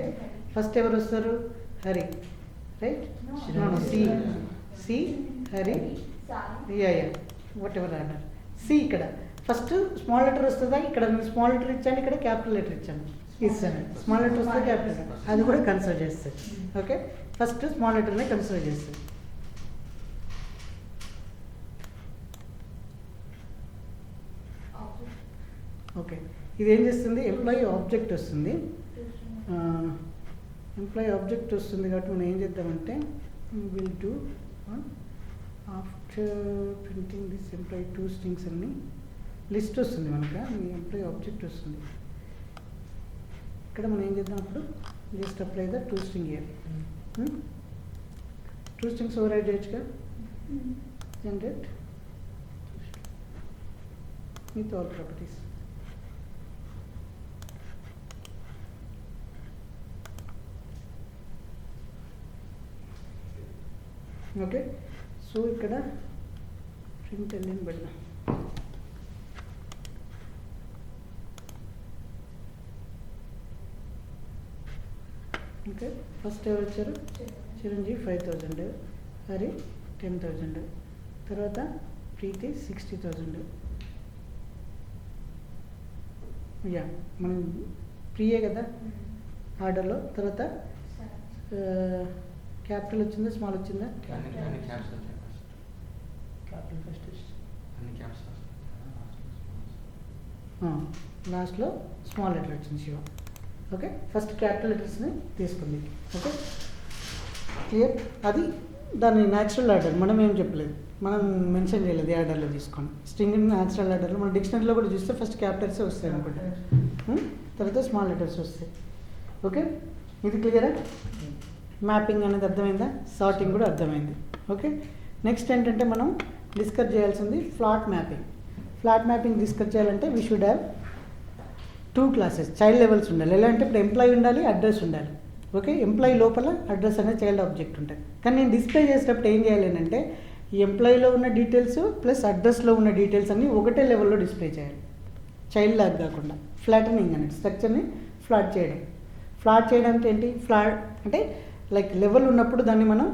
first ఎవరు వస్తారు? Hari, right? No see Hari, ya whatever order. See ఇక్కడ ఫస్ట్ స్మాల్ లెటర్ వస్తుందా? ఇక్కడ నేను స్మాల్ లెటర్ ఇచ్చాను, ఇక్కడ క్యాపిటల్ లెటర్ ఇచ్చాను. స్మాల్ లెటర్ వస్తే క్యాపిటల్ లెటర్, అది కూడా కన్సిడర్ చేస్తుంది. ఓకే, ఫస్ట్ స్మాల్ లెటర్నే కన్సిడర్ చేస్తుంది. ఓకే, ఇది ఏం చేస్తుంది? ఎంప్లాయీ ఆబ్జెక్ట్ వస్తుంది. ఎంప్లాయీ ఆబ్జెక్ట్ వస్తుంది కాబట్టి మనం ఏం చేద్దామంటే will do after printing this employee two strings అన్ని లిస్ట్ వస్తుంది మనకు. మీ ఎంప్లాయీ ఆబ్జెక్ట్ వస్తుంది. ఇక్కడ మనం ఏం చేద్దాం, అప్పుడు just apply the to string here. To strings override చేయొచ్చుగా. Generate with all properties. Okay, so ఇక్కడ ప్రింట్ ఎల్ఎన్ పెడదాం. ఓకే, ఫస్ట్ ఎవరు వచ్చారు? చిరంజీవి 5,000, హరి 10,000, తర్వాత ప్రీతి 60,000. యా, మనం ప్రియే కదా ఆర్డర్లో. తర్వాత క్యాపిటల్ వచ్చిందా, స్మాల్ వచ్చిందా? లాస్ట్లో స్మాల్ లెటర్ వచ్చింది, శివ. ఓకే, ఫస్ట్ క్యాపిటల్ లెటర్స్ని తీసుకుంది. Okay, clear? అది దాని న్యాచురల్ ఆర్డర్, మనం ఏం చెప్పలేదు, మనం మెన్షన్ చేయలేదు ఏ ఆర్డర్లో తీసుకోండి. స్ట్రింగ్ న్యాచురల్ ఆర్డర్లో మన డిక్షనరీలో కూడా చూస్తే ఫస్ట్ క్యాపిటల్సే వస్తాయి అనుకుంటా, తర్వాత స్మాల్ లెటర్స్ వస్తాయి. ఓకే, ఇది క్లియరా? మ్యాపింగ్ అనేది అర్థమైందా? సార్టింగ్ కూడా అర్థమైంది. ఓకే, నెక్స్ట్ ఏంటంటే మనం డిస్కస్ చేయాల్సింది flat mapping. Flat mapping discuss చేయాలంటే we should have 2 classes, child levels ఉండాలి. ఎలా అంటే ఇప్పుడు ఎంప్లాయీ ఉండాలి, అడ్రస్ ఉండాలి. ఓకే, ఎంప్లాయీ లోపల అడ్రస్ అనేది చైల్డ్ ఆబ్జెక్ట్ ఉంటుంది. కానీ నేను డిస్ప్లే చేసేటప్పుడు ఏం చేయాలి అంటే ఈ ఎంప్లాయీలో ఉన్న డీటెయిల్స్ ప్లస్ అడ్రస్లో ఉన్న డీటెయిల్స్ అన్నీ ఒకటే లెవెల్లో డిస్ప్లే చేయాలి, చైల్డ్ లాగా కాకుండా. ఫ్లాటనింగ్ అనేది స్ట్రక్చర్ని ఫ్లాట్ చేయడం. ఫ్లాట్ చేయడం అంటే ఏంటి? ఫ్లాట్ అంటే లైక్ లెవెల్ ఉన్నప్పుడు దాన్ని మనం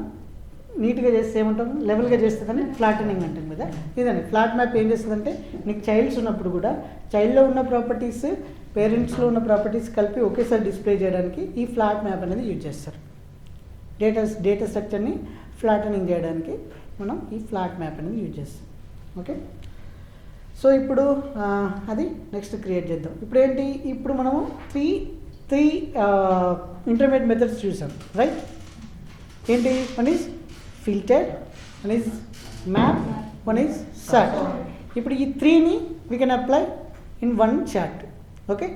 నీట్గా చేస్తే ఏమంటాం, లెవెల్గా చేస్తుందని ఫ్లాటనింగ్ అంటాం కదా. ఇదండి ఫ్లాట్ మ్యాప్. ఏం చేస్తుందంటే నీకు చైల్డ్స్ ఉన్నప్పుడు కూడా చైల్డ్లో ఉన్న ప్రాపర్టీస్ పేరెంట్స్లో ఉన్న ప్రాపర్టీస్ కలిపి ఒకేసారి డిస్ప్లే చేయడానికి ఈ ఫ్లాట్ మ్యాప్ అనేది యూజ్ చేస్తారు. డేటా స్ట్రక్చర్ని ఫ్లాటనింగ్ చేయడానికి మనం ఈ ఫ్లాట్ మ్యాప్ అనేది యూజ్ చేస్తాం. ఓకే, సో ఇప్పుడు అది నెక్స్ట్ క్రియేట్ చేద్దాం. ఇప్పుడు ఏంటి, ఇప్పుడు మనము త్రీ ఇంటర్మీడియట్ మెథడ్స్ చూసాం, రైట్? ఏంటి? One is filter, one is map, one is sort. ఇప్పుడు ఈ 3ని we can apply in one chart. Okay,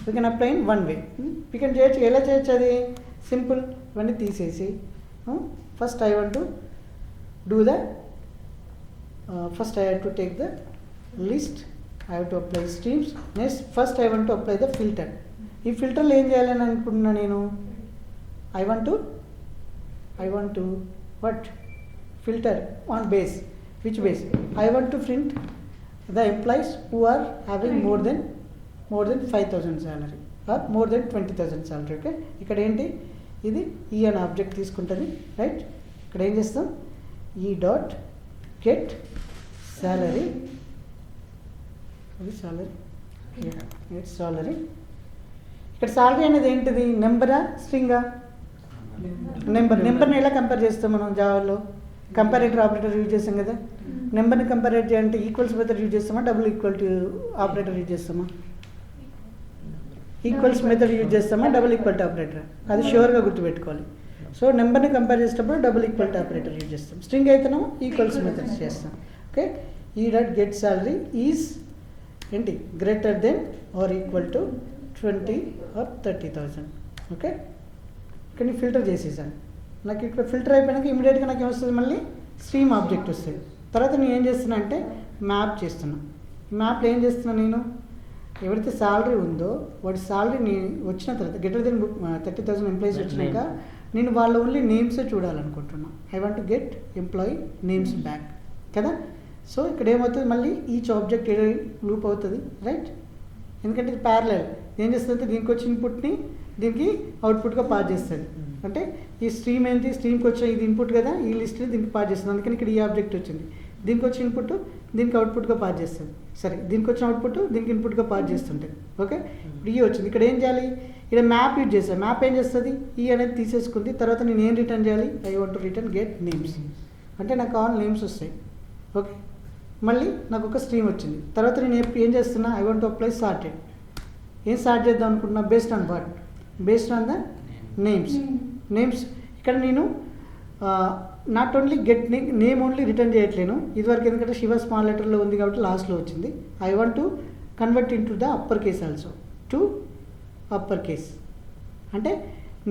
we can apply in one way. We can చేయొచ్చు. ఎలా చేయొచ్చు? అది సింపుల్. ఇవన్నీ తీసేసి first I want to do the first I have to take the list, I have to apply streams. Next first I want to apply the filter. ఈ ఫిల్టర్లో ఏం చేయాలని అనుకుంటున్నా నేను? I want to what? Filter on base. Which base? I want to print the employees who are having more than 5,000 salary or more than 20,000 salary. Okay, ఇక్కడ ఏంటి, ఇది ఈ అనే ఆబ్జెక్ట్ తీసుకుంటుంది, రైట్? ఇక్కడ ఏం చేస్తాం, ఈ డాట్ గెట్ సాలరీ, అది సాలరీ, గెట్ సాలరీ. ఇక్కడ సాలరీ అనేది ఏంటిది, నెంబరా స్ట్రింగా? నెంబర్ని ఎలా కంపేర్ చేస్తాం మనం జావాలో? కంపారేటర్ ఆపరేటర్ యూజ్ చేస్తాం కదా. నెంబర్ని కంపారేట్ చేయాలంటే ఈక్వల్స్ మెథడ్ యూజ్ చేస్తామా, double equal to operator use చేస్తామా? ఈక్వల్స్ మెథడ్ యూజ్ చేస్తామా, డబుల్ ఈక్వల్ టు ఆపరేటర్? అది షూర్గా గుర్తుపెట్టుకోవాలి. సో నెంబర్ని కంపేర్ చేసేటప్పుడు double equal to operator use చేస్తాం. స్ట్రింగ్ అయితేనేమో ఈక్వల్స్ మెథడ్స్ చేస్తాం. ఓకే, ఈ డాట్ గెట్ శాలరీ ఈజ్ ఏంటి greater than or equal to 20 or 30,000. Okay, ఇక్కడ నేను ఫిల్టర్ చేసేసాను. నాకు ఇక్కడ ఫిల్టర్ అయిపోయినాక ఇమీడియట్గా నాకు ఏమొస్తుంది, మళ్ళీ స్ట్రీమ్ ఆబ్జెక్ట్ వస్తుంది. తర్వాత నేను ఏం చేస్తున్నా అంటే మ్యాప్ చేస్తున్నా. మ్యాప్లో ఏం చేస్తున్నా, నేను ఎవరైతే శాలరీ ఉందో వాడి శాలరీ వచ్చిన తర్వాత గ్రేటర్ దెన్ 30,000 ఎంప్లాయీస్ వచ్చినాక నేను వాళ్ళ ఓన్లీ నేమ్సే చూడాలనుకుంటున్నా. I want to get employee names back కదా. సో ఇక్కడ ఏమవుతుంది, మళ్ళీ ఈచ్ ఆబ్జెక్ట్ లూప్ అవుతుంది, రైట్. ఎందుకంటే ఇది ప్యారలల్. ఏం చేస్తుందంటే దీనికి వచ్చిన ఇన్పుట్ని దీనికి అవుట్పుట్గా పాస్ చేస్తుంది. అంటే ఈ స్ట్రీమ్ ఏంటి, స్ట్రీమ్కి వచ్చిన ఇది ఇన్పుట్ కదా, ఈ లిస్ట్ని దీనికి పాస్ చేస్తుంది. అందుకని ఇక్కడ ఈ ఆబ్జెక్ట్ వచ్చింది, దీనికి వచ్చిన ఇన్పుట్ దీనికి అవుట్పుట్గా పాస్ చేస్తుంది. సరే, దీనికి వచ్చిన అవుట్పుట్ దీనికి ఇన్పుట్గా పాస్ చేస్తుంటుంది. ఓకే, ఇప్పుడు ఈ వచ్చింది. ఇక్కడ ఏం చేయాలి, ఇక్కడ మ్యాప్ యూజ్ చేస్తాను. మ్యాప్ ఏం చేస్తుంది, ఈ అనేది తీసేసుకుంది. తర్వాత నేను ఏం రిటర్న్ చేయాలి, I want to return get names. అంటే నాకు ఆల్ నేమ్స్ వస్తాయి. ఓకే, మళ్ళీ నాకు ఒక స్ట్రీమ్ వచ్చింది. తర్వాత నేను ఏం చేస్తున్నా, I want to apply sorted. ఏం స్టార్ట్ చేద్దాం అనుకుంటున్నా, based on what, based on the names. Names ఇక్కడ నేను not only get name only return చేయట్లేను. ఇదివరకు ఎందుకంటే శివ స్మాల్ లెటర్లో ఉంది కాబట్టి లాస్ట్లో వచ్చింది. I want to convert in to the upper case also, to upper case. అంటే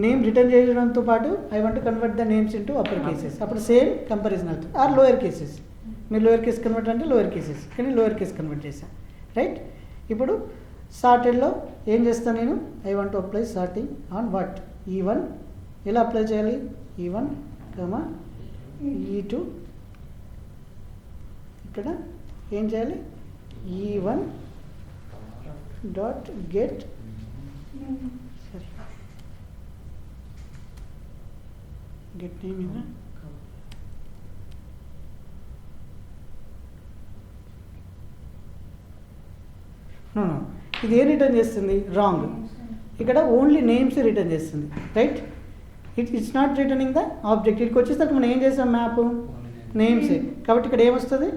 నేమ్ రిటర్న్ చేయడంతో పాటు I want to convert the names into upper cases. అప్పుడు సేమ్ కంపారిజన్ అవుతుంది. ఆర్ లోయర్ కేసెస్, మీరు లోయర్ కేస్ కన్వర్ట్ అంటే lower cases, కానీ lower case convert చేశాను, right. ఇప్పుడు సార్టెడ్లో ఏం చేస్తాను నేను, I want to apply sorting on what, E1. ఎలా అప్లై చేయాలి, E1, E2. ఇక్కడ ఏం చేయాలి, E1 డాట్ గెట్, సరే గెట్ నేమ్ ఇదా, నో ఇది ఏం రిటర్న్ చేస్తుంది, రాంగ్. ఇక్కడ ఓన్లీ నేమ్స్ రిటర్న్ చేస్తుంది, right. It's not returning the object. ఇక్కడికి వచ్చేసరికి మనం ఏం చేసాం, మ్యాప్ నేమ్సే. కాబట్టి ఇక్కడ ఏమొస్తుంది,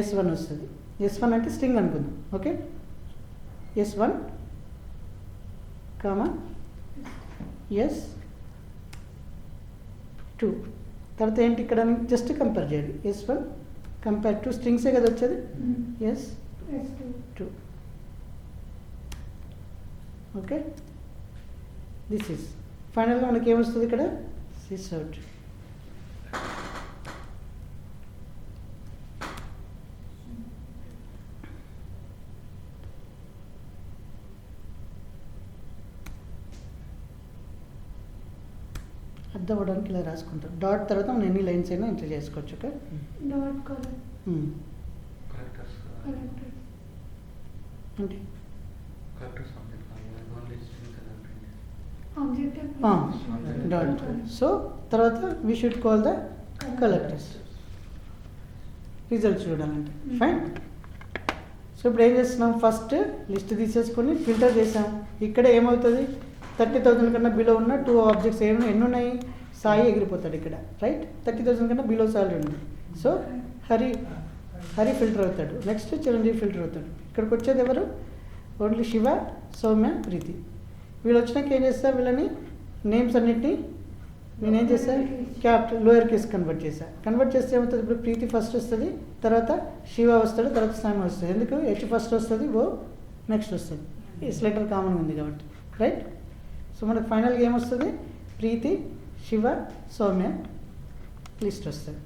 S1 వస్తుంది. S1 అంటే స్ట్రింగ్ అనుకుందాం. Okay, S1 S2. తర్వాత ఏంటి, ఇక్కడ జస్ట్ కంపేర్ చేయాలి. S1 కంపేర్ టు స్ట్రింగ్సే కదా వచ్చేది, S2. ఓకే, దిస్ ఈస్ ఫైనల్గా మనకి ఏమొస్తుంది ఇక్కడ, సిస్ అవుట్. అర్థం అవ్వడానికి ఇలా రాసుకుంటాం. డాట్ తర్వాత మనం ఎన్ని లైన్స్ అయినా ఎంటర్ చేసుకోవచ్చు. ఓకే, డాట్ కలర్ అంటే డాట్. సో తర్వాత we should call the collectors. Result చూడాలంటే ఫైన్. సో ఇప్పుడు ఏం చేస్తున్నాం, ఫస్ట్ లిస్ట్ తీసేసుకొని ఫిల్టర్ చేసాం. ఇక్కడ ఏమవుతుంది, 30,000 కన్నా బిలో ఉన్న 2 ఆబ్జెక్ట్స్ ఎన్ని ఉన్నాయి, సాయి ఎగిరిపోతాడు ఇక్కడ, రైట్. 30,000 కన్నా బిలో సాలరీ ఉంది. సో హరి ఫిల్టర్ అవుతాడు. నెక్స్ట్ చిరంజీవి ఫిల్టర్ అవుతాడు. ఇక్కడికి వచ్చేది ఎవరు, ఓన్లీ శివ, సౌమ్య, ప్రీతి. వీళ్ళు వచ్చినాక ఏం చేస్తారు, వీళ్ళని నేమ్స్ అన్నిటినీ నేనేం చేస్తాను, లోయర్ కేస్ కన్వర్ట్ చేశాను. కన్వర్ట్ చేస్తే ఏమవుతుంది, ఇప్పుడు ప్రీతి ఫస్ట్ వస్తుంది, తర్వాత శివ వస్తాడు, తర్వాత సౌమ్య వస్తుంది. ఎందుకు, H ఫస్ట్ వస్తుంది, ఓ నెక్స్ట్ వస్తుంది. ఎస్ లెటర్ కామన్ ఉంది కాబట్టి, రైట్. సో మనకు ఫైనల్గా ఏమొస్తుంది, ప్రీతి, శివ, సౌమ్య లిస్ట్ వస్తుంది.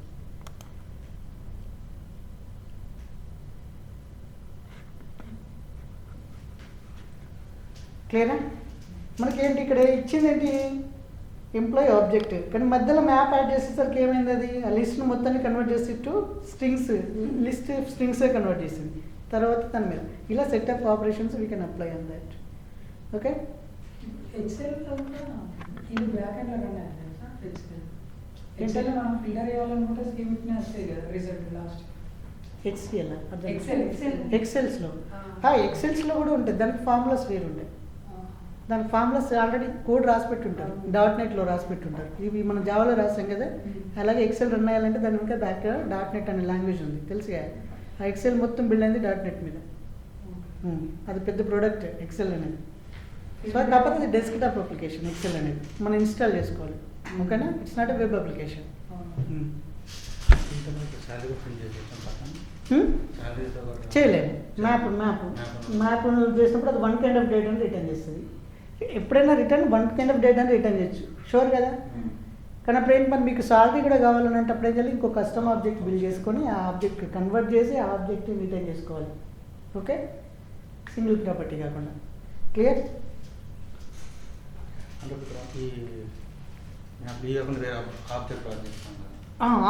క్లియరా. మనకేంటి ఇక్కడ ఇచ్చింది ఏంటి, ఎంప్లాయీ ఆబ్జెక్ట్, కానీ మధ్యలో మ్యాప్ యాడ్ చేసేసరికి ఏమైంది, అది ఆ లిస్ట్ను మొత్తాన్ని కన్వర్ట్ చేసి టు స్ట్రింగ్స్, లిస్ట్ స్ట్రింగ్సే కన్వర్ట్ చేసింది. తర్వాత దాని మీద ఇలా set of operations we can apply on that. Okay, ఎక్సెల్లో కూడా ఇది బ్యాక్ ఎండ్లో కన్నా ఎక్సెల్ మనం ఫిల్టర్ చేయాలనుకుంటే స్కీమ్ ఇట్నే వస్తాయి కదా రిజల్ట్ లాస్ట్. ఎక్సెల్స్లో కూడా ఉంటుంది, దానికి ఫార్ములాస్ వేరు ఉంటాయి. దానికి ఫార్ములాస్ ఆల్రెడీ కోడ్ రాసి పెట్టుంటారు, .NETలో రాసి పెట్టుంటారు. ఇవి మనం జావాలో రాసాం కదా, అలాగే ఎక్సెల్ రన్ అయ్యాలంటే దాని ఇంకా బ్యాక్ .NET అనే లాంగ్వేజ్ ఉంది తెలుసుగా. ఆ ఎక్సెల్ మొత్తం బిల్డ్ అయింది .NET మీద. అది పెద్ద ప్రోడక్ట్ ఎక్సెల్ అనేది. సో కాకపోతే అది డెస్క్టాప్ అప్లికేషన్ ఎక్సెల్ అనేది మనం ఇన్స్టాల్ చేసుకోవాలి. ఓకేనా, it's not a web application. చేయలేము. మ్యాప్ చేసినప్పుడు అది వన్ కైండ్ ఆఫ్ డేటా అని రిటర్న్ చేస్తుంది. ఎప్పుడైనా వన్ కైండ్ ఆఫ్ డేటా అని రిటర్న్ చేయొచ్చు, షూర్ కదా. కానీ అప్పుడు ఏంటి, మరి మీకు సాలరీ కూడా కావాలని అంటే అప్పుడు ఏంటంటే ఇంకో కస్టమ్ ఆబ్జెక్ట్ బిల్డ్ చేసుకొని ఆ ఆబ్జెక్ట్ కన్వర్ట్ చేసి ఆ ఆబ్జెక్ట్ రిటర్న్ చేసుకోవాలి. ఓకే, సింగిల్ ప్రాపర్టీ కాకుండా. క్లియర్?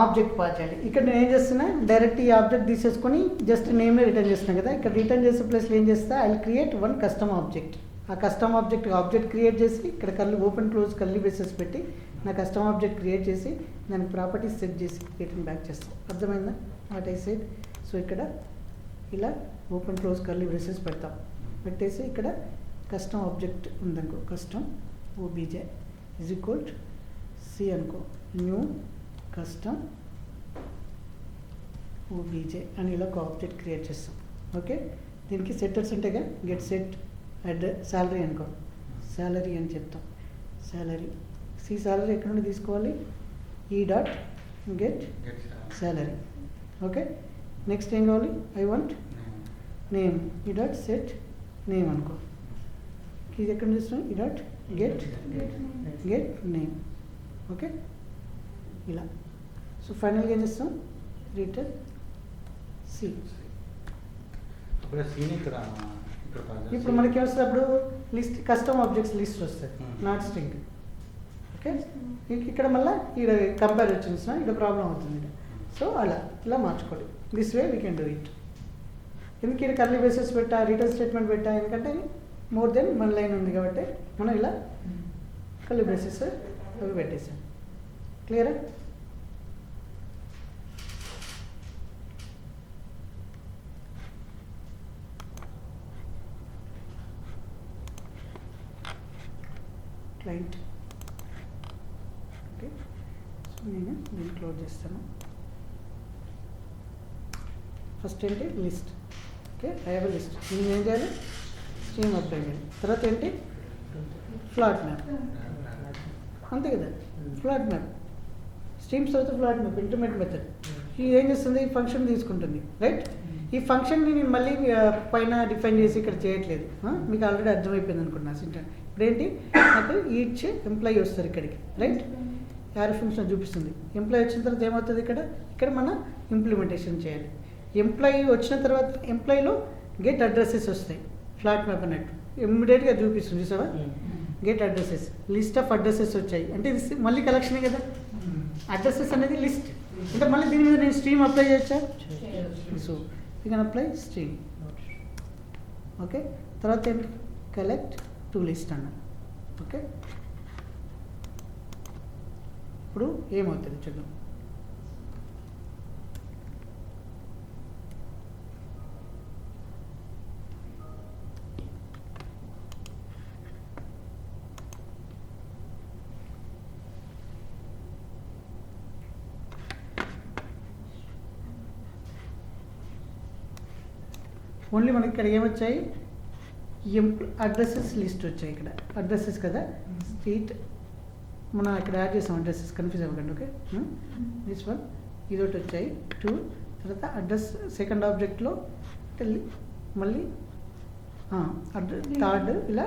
ఆబ్జెక్ట్ పాస్ చేయాలి. ఇక్కడ నేను ఏం చేస్తున్నా, డైరెక్ట్ ఈ ఆబ్జెక్ట్ తీసేసుకొని జస్ట్ నేమ్ని రిటర్న్ చేస్తున్నాను కదా. ఇక్కడ రిటర్న్ చేసే ప్లేస్లో ఏం చేస్తా, I create one custom object. ఆ కస్టమ్ ఆబ్జెక్ట్ క్రియేట్ చేసి ఇక్కడ ఓపెన్ క్లోజ్ కర్లీ బ్రేసెస్ పెట్టి నా కస్టమ్ ఆబ్జెక్ట్ క్రియేట్ చేసి దానికి ప్రాపర్టీస్ సెట్ చేసి రిటర్న్ బ్యాక్ చేస్తాం. అర్థమైందా వాట్ ఐ సెడ్? సో ఇక్కడ ఇలా ఓపెన్ క్లోజ్ కర్లీ బ్రేసెస్ పెడతాం. పెట్టేసి ఇక్కడ కస్టమ్ ఆబ్జెక్ట్ ఉందనుకో, custom OBJ is equal C అనుకో, న్యూ కస్టమ్ ఓబీజే అని ఇలా ఒక ఆబ్జెక్ట్ క్రియేట్ చేస్తాం. ఓకే, దీనికి సెట్టర్స్ ఉంటాయిగా, గెట్ సెట్ శాలరీ అనుకో, శాలరీ అని చెప్తాం. శాలరీ శాలరీ ఎక్కడ నుండి తీసుకోవాలి, ఈ dot get salary. Okay, next ఏం కావాలి, ఐ వాంట్ నేమ్, ఈ డాట్ సెట్ నేమ్ అనుకో. ఇది ఎక్కడ నుంచి తీసుకోవాలి, ఈ డాట్ గెట్ నేమ్. ఓకే, ఇలా. సో ఫైనల్గా ఏం చేస్తాం, రిటర్న్ సి. ఇప్పుడు మనకి వస్తుంది అప్పుడు లిస్ట్, కస్టమ్ ఆబ్జెక్ట్స్ లిస్ట్ వస్తుంది, నాట్ స్ట్రింగ్. ఓకే, ఇక్కడ మళ్ళీ ఇక్కడ కంపేర్ వచ్చింది, ఇక్కడ ప్రాబ్లం అవుతుంది. సో అలా ఇలా మార్చుకోవాలి. This way we can do it. ఎందుకు ఇక్కడ కర్లీ బ్రేసెస్ పెట్టా, రిటర్న్ స్టేట్మెంట్ పెట్టా, ఎందుకంటే మోర్ దెన్ 1 లైన్ ఉంది కాబట్టి మనం ఇలా కర్లీ బ్రేసెస్ అవి పెట్టేసాం. క్లియరా? క్లయింట్. ఓకే, సో నేను దీన్ని క్లోజ్ చేస్తాను. ఫస్ట్ ఏంటి, list. Okay, I have a list. నేను ఏం చేయాలి, స్ట్రీమ్ అప్లై చేయాలి. తర్వాత ఏంటి, ఫ్లాట్ మ్యాప్. అంతే కదా, ఫ్లాట్ మ్యాప్. స్ట్రీమ్స్ తర్వాత ఫ్లాట్ మ్యాప్, ఇంటర్మీడియట్ మెథడ్. ఇది ఏం చేస్తుంది, ఫంక్షన్ తీసుకుంటుంది, రైట్. ఈ ఫంక్షన్ని నేను మళ్ళీ పైన డిఫైన్ చేసి ఇక్కడ చేయట్లేదు. మీకు ఆల్రెడీ అర్థమైపోయింది అనుకుంటున్నా సింటాక్స్. ఇప్పుడేంటి, నాకు ఈచ్ ఎంప్లాయీ వస్తారు ఇక్కడికి, రైట్. యారో ఫంక్షన్ చూపిస్తుంది. ఎంప్లాయీ వచ్చిన తర్వాత ఏమవుతుంది, ఇక్కడ మనం ఇంప్లిమెంటేషన్ చేయాలి. ఎంప్లాయీ వచ్చిన తర్వాత ఎంప్లాయీలో గెట్ అడ్రసెస్ వస్తాయి, ఫ్లాట్ మ్యాప్ అన్నట్టు ఇమ్మీడియట్గా చూపిస్తుంది. చూసావా, get addresses, list of addresses వచ్చాయి. అంటే ఇది మళ్ళీ కలెక్షనే కదా, అడ్రసెస్ అనేది లిస్ట్. అంటే మళ్ళీ దీని మీద నేను స్ట్రీమ్ అప్లై చేయొచ్చా? So you can apply stream. Okay, తర్వాత ఏంటి, కలెక్ట్ టు లిస్ట్ అన్న. ఓకే, ఇప్పుడు ఏమవుతుంది చూద్దాం. ఓన్లీ మనకి ఇక్కడ ఏమొచ్చాయి, అడ్రసెస్ లిస్ట్ వచ్చాయి. ఇక్కడ అడ్రసెస్ కదా, స్ట్రీట్ మనం ఇక్కడ యాడ్ చేసాం అడ్రసెస్, కన్ఫ్యూజ్ అవ్వకండి. ఓకే, దిస్ వన్ ఇదొకటి వచ్చాయి 2. తర్వాత అడ్రస్ సెకండ్ ఆబ్జెక్ట్లో మళ్ళీ థర్డ్ ఇలా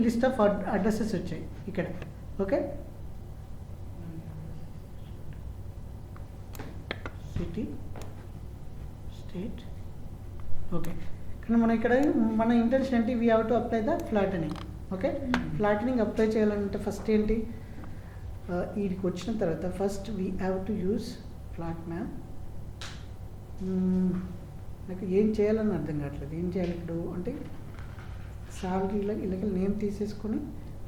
లిస్ట్ ఆఫ్ అడ్రసెస్ వచ్చాయి ఇక్కడ. Okay, city, state. ఓకే, కానీ మనం ఇక్కడ మన ఇంటెన్షన్ ఏంటి, we have to apply the flattening. Okay, flattening apply చేయాలంటే ఫస్ట్ ఏంటి, వీడికి వచ్చిన తర్వాత first we have to use flat map. నాకు ఏం చేయాలని అర్థం కావట్లేదు. ఏం చేయాలి ఇప్పుడు అంటే, సాలరీలో ఇలాగ నేమ్ తీసేసుకొని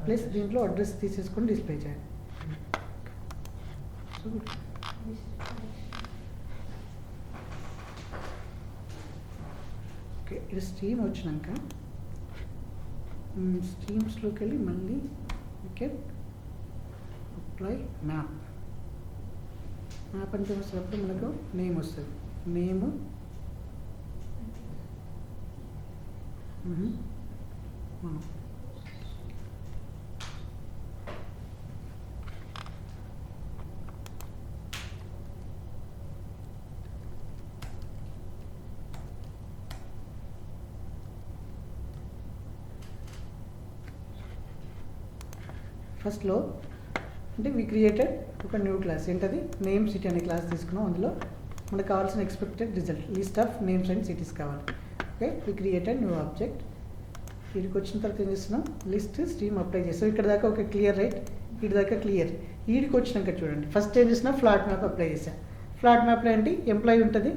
ప్లస్ దీంట్లో అడ్రస్ తీసేసుకొని డిస్ప్లే చేయాలి. సో ఓకే, ఇది స్ట్రీమ్ వచ్చినాక స్ట్రీమ్స్లోకి వెళ్ళి మళ్ళీ ఓకే అప్లై మ్యాప్. మ్యాప్ అంటే వచ్చినప్పుడు మనకు నేమ్ వస్తుంది. నేమ్ ఫస్ట్లో అంటే వీ క్రియేటెడ్ ఒక న్యూ క్లాస్ ఏంటది నేమ్ సిటీ అనే క్లాస్ తీసుకున్నాం. అందులో మనకు కావాల్సిన expected result list of names and cities కావాలి. Okay, we created new object. వీడికి వచ్చిన తర్వాత ఏం చేస్తున్నాం, లిస్ట్ స్ట్రీమ్ అప్లై చేస్తాం. ఇక్కడ దాకా ఒక క్లియర్ రైట్, వీడి దాకా క్లియర్. వీడికి వచ్చినాక చూడండి ఫస్ట్ ఏం చేసినా ఫ్లాట్ మ్యాప్ అప్లై చేశాను. ఫ్లాట్ మ్యాప్లో ఏంటి ఎంప్లాయీ ఉంటుంది,